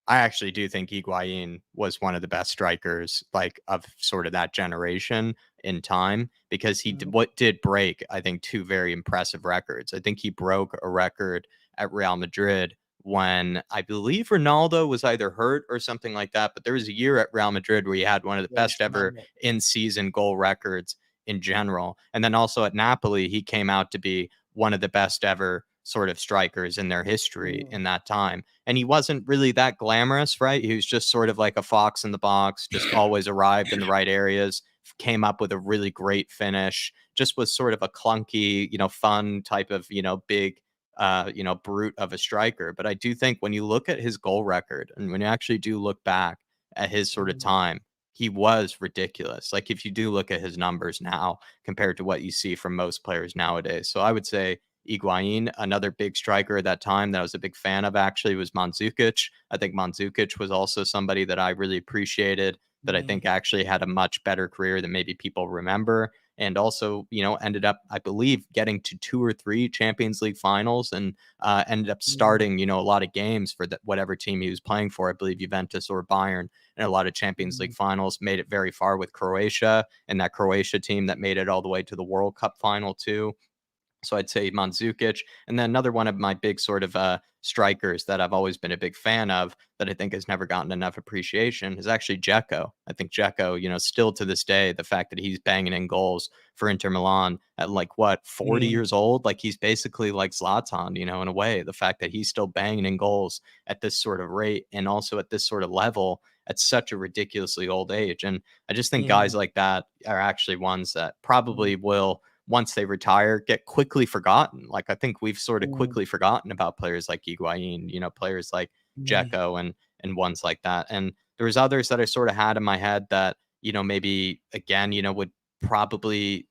S1: I actually do think Higuain was one of the best strikers, like, of sort of that generation in time, because
S2: Mhm,
S1: what did break, I think, two very impressive records. I think he broke a record at Real Madrid when I believe Ronaldo was either hurt or something like that. But there was a year at Real Madrid where he had one of the
S2: yeah,
S1: best
S2: just
S1: ever
S2: Ronaldo.
S1: in season goal records in general. And then also at Napoli, he came out to be one of the best ever sort of strikers in their history
S2: Mm,
S1: in that time. And he wasn't really that glamorous, right? He was just sort of like a fox in the box, just always arrived in the right areas, came up with a really great finish, just was sort of a clunky, fun type of, big, brute of a striker. But I do think when you look at his goal record and when you actually do look back at his sort of
S2: mm,
S1: time, he was ridiculous. Like if you do look at his numbers now compared to what you see from most players nowadays. So I would say Higuain, another big striker at that time that I was a big fan of actually was Mandzukic. I think Mandzukic was also somebody that I really appreciated, that I
S2: mm,
S1: think actually had a much better career than maybe people remember. And also, ended up, I believe, getting to two or three Champions League finals, and ended up
S2: mm,
S1: starting, a lot of games for whatever team he was playing for. I believe Juventus or Bayern, and a lot of Champions League
S2: mm,
S1: finals, made it very far with Croatia, and that Croatia team that made it all the way to the World Cup final too. So I'd say Mandzukic. And then another one of my big sort of strikers that I've always been a big fan of, that I think has never gotten enough appreciation, is actually Dzeko. I think Dzeko, still to this day, the fact that he's banging in goals for Inter Milan at, like, what, 40
S2: mm,
S1: years old? Like he's basically like Zlatan, in a way. The fact that he's still banging in goals at this sort of rate and also at this sort of level at such a ridiculously old age. And I just think guys
S2: mm,
S1: like that are actually ones that
S2: mm,
S1: probably will, once they retire, get quickly forgotten. Like I think we've sort of
S2: mm,
S1: quickly forgotten about players like Higuain, players like
S2: mm,
S1: Dzeko and ones like that. And there was others that I sort of had in my head that, maybe again, would probably,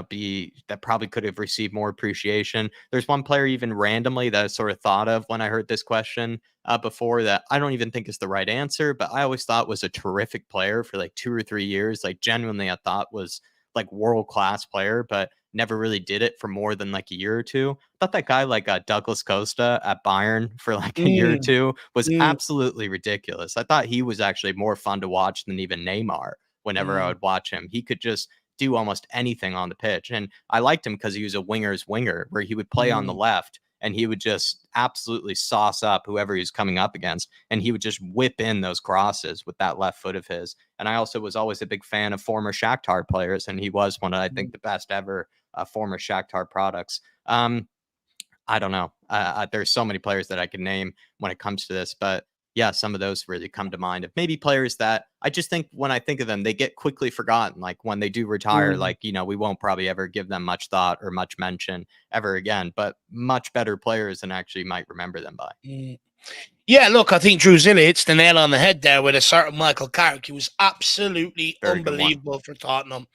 S1: be that probably could have received more appreciation. There's one player even randomly that I sort of thought of when I heard this question before, that I don't even think is the right answer, but I always thought was a terrific player for like 2 or 3 years. Like genuinely, I thought was like world class player, but never really did it for more than like a year or two. I thought that guy like Douglas Costa at Bayern for like a year or
S2: mm,
S1: two was
S2: mm,
S1: absolutely ridiculous. I thought he was actually more fun to watch than even Neymar. Whenever I
S2: mm,
S1: would watch him, he could just do almost anything on the pitch. And I liked him because he was a winger's winger, where he would play on the
S2: mm,
S1: left and he would just absolutely sauce up whoever he was coming up against. And he would just whip in those crosses with that left foot of his. And I also was always a big fan of former Shakhtar players. And he was one of, I
S2: mm,
S1: think, the best ever former Shakhtar products. Um, I don't know. There's so many players that I could name when it comes to this, but yeah, some of those really come to mind of maybe players that I just think when I think of them, they get quickly forgotten. Like when they do retire,
S2: Mm.
S1: like, we won't probably ever give them much thought or much mention ever again, but much better players than actually might remember them by.
S2: Mm. Yeah, look, I think Drew Zilla hits the nail on the head there with a certain Michael Carrick. He was absolutely
S1: Very good one.
S2: unbelievable for Tottenham.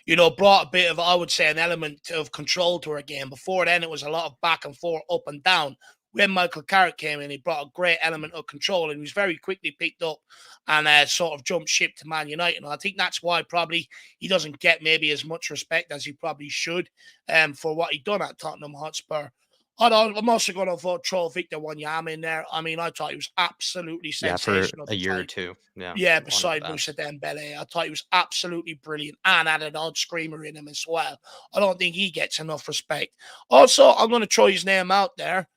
S2: Brought a bit of, I would say, an element of control to her game. Before then, it was a lot of back and forth, up and down. When Michael Carrick came in, he brought a great element of control, and he was very quickly picked up and sort of jumped ship to Man United. And I think that's why probably he doesn't get maybe as much respect as he probably should for what he done at Tottenham Hotspur. I'm also going to throw Victor Wanyama in there. I mean, I thought he was absolutely
S1: Yeah, for
S2: sensational.
S1: a year or two. Yeah,
S2: Yeah,
S1: one of the
S2: beside Moussa
S1: best.
S2: Dembele, I thought he was absolutely brilliant and had an odd screamer in him as well. I don't think he gets enough respect. Also, I'm going to throw his name out there.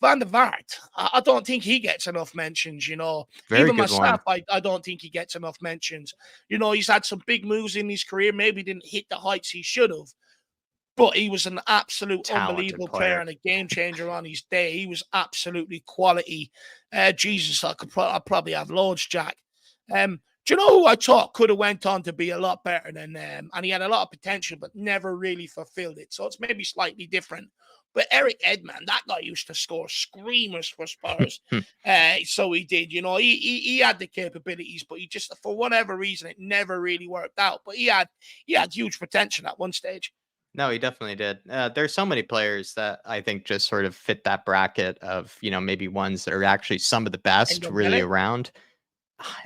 S2: Van der Vaart. I don't think he gets enough mentions,
S1: Very
S2: Even
S1: good one.
S2: myself, I don't think he gets enough mentions. He's had some big moves in his career, maybe didn't hit the heights he should have. But he was an absolute
S1: Talented
S2: unbelievable player
S1: player.
S2: and a game changer on his day. He was absolutely quality. Jesus, I'd probably have loads, Jack. Do you know who I thought could have went on to be a lot better than and he had a lot of potential, but never really fulfilled it. So it's maybe slightly different. But Eric Edman, that guy used to score screamers for Spurs. So he did, he had the capabilities, but he just, for whatever reason, it never really worked out. But he had huge potential at one stage.
S1: No, he definitely did. There's so many players that I think just sort of fit that bracket of, maybe ones that are actually some of the
S2: And
S1: best really
S2: Dembele,
S1: around.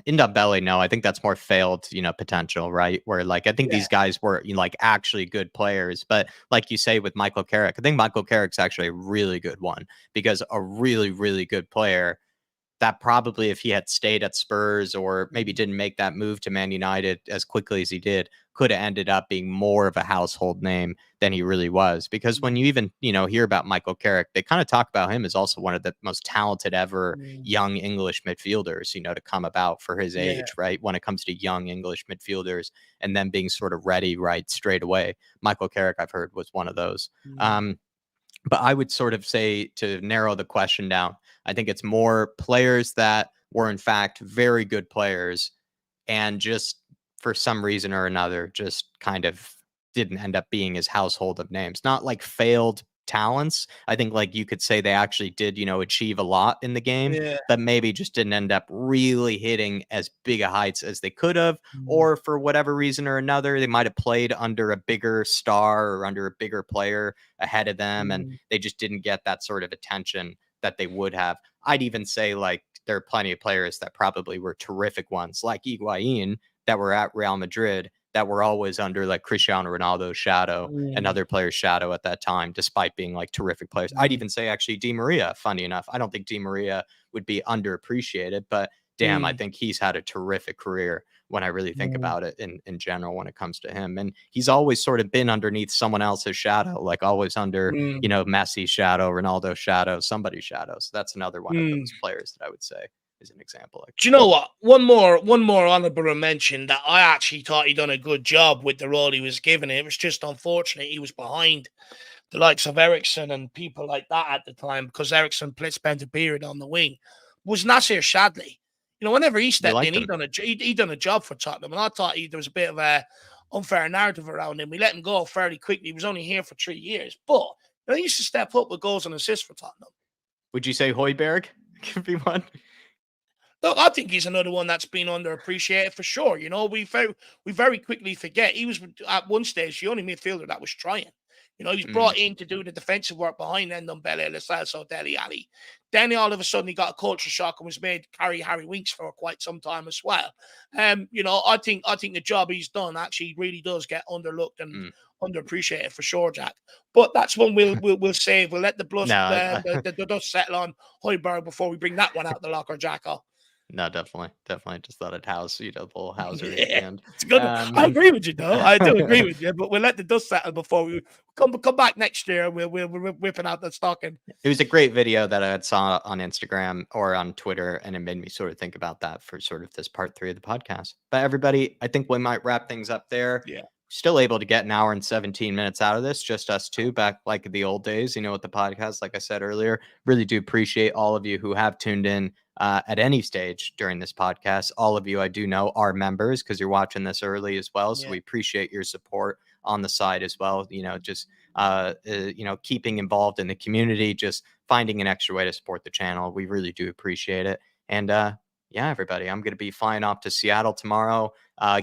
S1: In belly, no, I think that's more failed, potential, right? Where like I think
S2: yeah.
S1: these guys were like actually good players, but like you say with Michael Carrick, I think Michael Carrick's actually a really good one because a really, really good player that probably if he had stayed at Spurs or maybe didn't make that move to Man United as quickly as he did, could have ended up being more of a household name than he really was. Because when you even, hear about Michael Carrick, they kind of talk about him as also one of the most talented ever young English midfielders, to come about for his
S2: Yeah.
S1: age, right? When it comes to young English midfielders and then being sort of ready right straight away. Michael Carrick, I've heard, was one of those. But I would sort of say to narrow the question down, I think it's more players that were in fact very good players and just for some reason or another just kind of didn't end up being his household of names. Not like failed talents. I think like you could say they actually did, achieve a lot in the game,
S2: Yeah.
S1: but maybe just didn't end up really hitting as big a heights as they could have,
S2: Mm.
S1: or for whatever reason or another, they might have played under a bigger star or under a bigger player ahead of them, and
S2: Mm.
S1: they just didn't get that sort of attention that they would have. I'd even say like there are plenty of players that probably were terrific ones, like Higuain, that were at Real Madrid that were always under like Cristiano Ronaldo's shadow and
S2: Mm.
S1: other players' shadow at that time, despite being like terrific players. I'd
S2: Mm.
S1: even say actually Di Maria, funny enough. I don't think Di Maria would be underappreciated, but damn, I
S2: Mm.
S1: think he's had a terrific career when I really think
S2: Mm.
S1: about it in general when it comes to him. And he's always sort of been underneath someone else's shadow, like always under,
S2: Mm.
S1: Messi's shadow, Ronaldo's shadow, somebody's shadow. So that's another one of
S2: Mm.
S1: those players that I would say is an example like
S2: Do you
S1: that.
S2: know what? One more honourable mention that I actually thought he'd done a good job with the role he was given. It was just unfortunate he was behind the likes of Ericsson and people like that at the time because Ericsson spent a period on the wing. Was Nasir Shadley? Whenever he
S1: You
S2: stepped in,
S1: liked
S2: he
S1: him.
S2: done a job for Tottenham, and I thought there was a bit of a unfair narrative around him. We let him go fairly quickly. He was only here for 3 years, but he used to step up with goals and assists for Tottenham.
S1: Would you say Hoiberg could be one?
S2: Look, I think he's another one that's been underappreciated for sure. We very quickly forget he was at one stage the only midfielder that was trying. He's
S1: Mm,
S2: brought in to do the defensive work behind Ndombele, Lacelso, Deli Ali. Then all of a sudden he got a culture shock and was made carry Harry Winks for quite some time as well. I think the job he's done actually really does get underlooked and
S1: mm.
S2: underappreciated for sure, Jack. But that's one we'll save. We'll let the
S1: No,
S2: the dust settle on Hoiberg before we bring that one out the locker, Jacko.
S1: no, definitely. Just thought I'd house, the little housery at the
S2: Yeah,
S1: end.
S2: it's a good. I agree with you, though. I do agree with you, but we'll let the dust settle before we come back next year. We're whipping out the stocking.
S1: It was a great video that I had saw on Instagram or on Twitter, and it made me sort of think about that for sort of this part 3 of the podcast. But everybody, I think we might wrap things up there.
S2: Yeah.
S1: still able to get an hour and 17 minutes out of this, just us two, back like the old days, with the podcast. Like I said earlier, really do appreciate all of you who have tuned in at any stage during this podcast. All of you, I do know, are members because you're watching this early as well. So we appreciate your support on the side as well. Just keeping involved in the community, just finding an extra way to support the channel. We really do appreciate it. And yeah, everybody, I'm going to be flying off to Seattle tomorrow.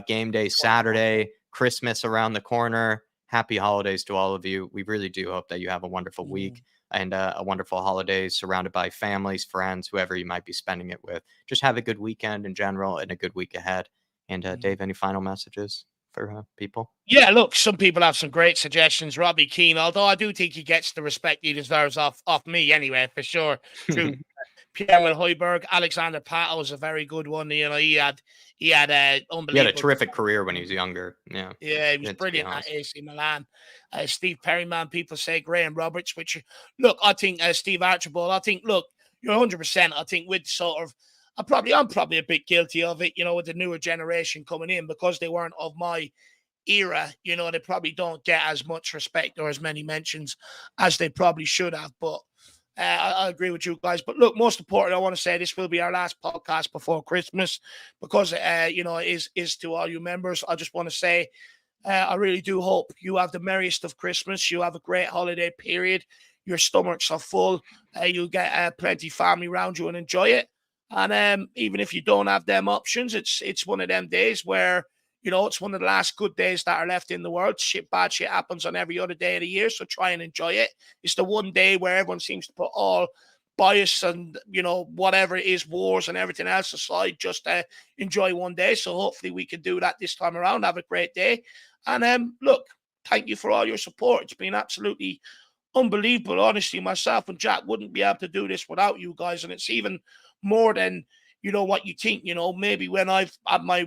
S1: Game day Saturday, Christmas around the corner. Happy holidays to all of you. We really do hope that you have a wonderful week and a wonderful holiday surrounded by families, friends, whoever you might be spending it with. Just have a good weekend in general and a good week ahead. And Dave, any final messages for people?
S2: Yeah, look, some people have some great suggestions. Robbie Keane, although I do think he gets the respect he deserves off me anyway, for sure. True. Pierre Hoiberg, Alexander Pato was a very good one. He had unbelievable.
S1: He had a terrific career when he was younger. Yeah,
S2: he was brilliant at AC Milan. Steve Perryman, people say Graham Roberts, which look, I think Steve Archibald. I think look, you're 100%. I think with sort of, I'm probably a bit guilty of it. With the newer generation coming in because they weren't of my era. They probably don't get as much respect or as many mentions as they probably should have. But I agree with you guys. But look, most important, I want to say this will be our last podcast before Christmas because, it is to all you members. I just want to say I really do hope you have the merriest of Christmas. You have a great holiday period. Your stomachs are full. You get plenty of family around you and enjoy it. And even if you don't have them options, it's one of them days where, it's one of the last good days that are left in the world. Bad shit happens on every other day of the year, so try and enjoy it. It's the one day where everyone seems to put all bias and, whatever it is, wars and everything else aside, just enjoy one day. So hopefully we can do that this time around. Have a great day. And look, thank you for all your support. It's been absolutely unbelievable. Honestly, myself and Jack wouldn't be able to do this without you guys. And it's even more than what you think. Maybe when I've had my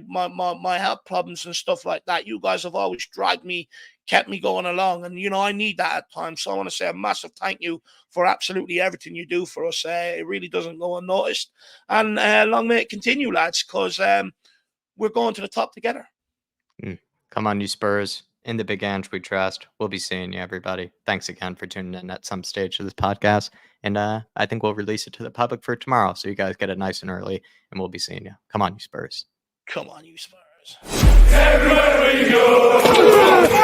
S2: health problems and stuff like that, you guys have always dragged me, kept me going along, and I need that at times. So I want to say a massive thank you for absolutely everything you do for us. It really doesn't go unnoticed, and long may it continue, lads, because we're going to the top together.
S1: Come on, you Spurs. In the big Ange we trust. We'll be seeing you, everybody. Thanks again for tuning in at some stage of this podcast. And I think we'll release it to the public for tomorrow, so you guys get it nice and early, and we'll be seeing you. Come on, you Spurs.
S2: Come on, you Spurs.
S3: Everywhere we go.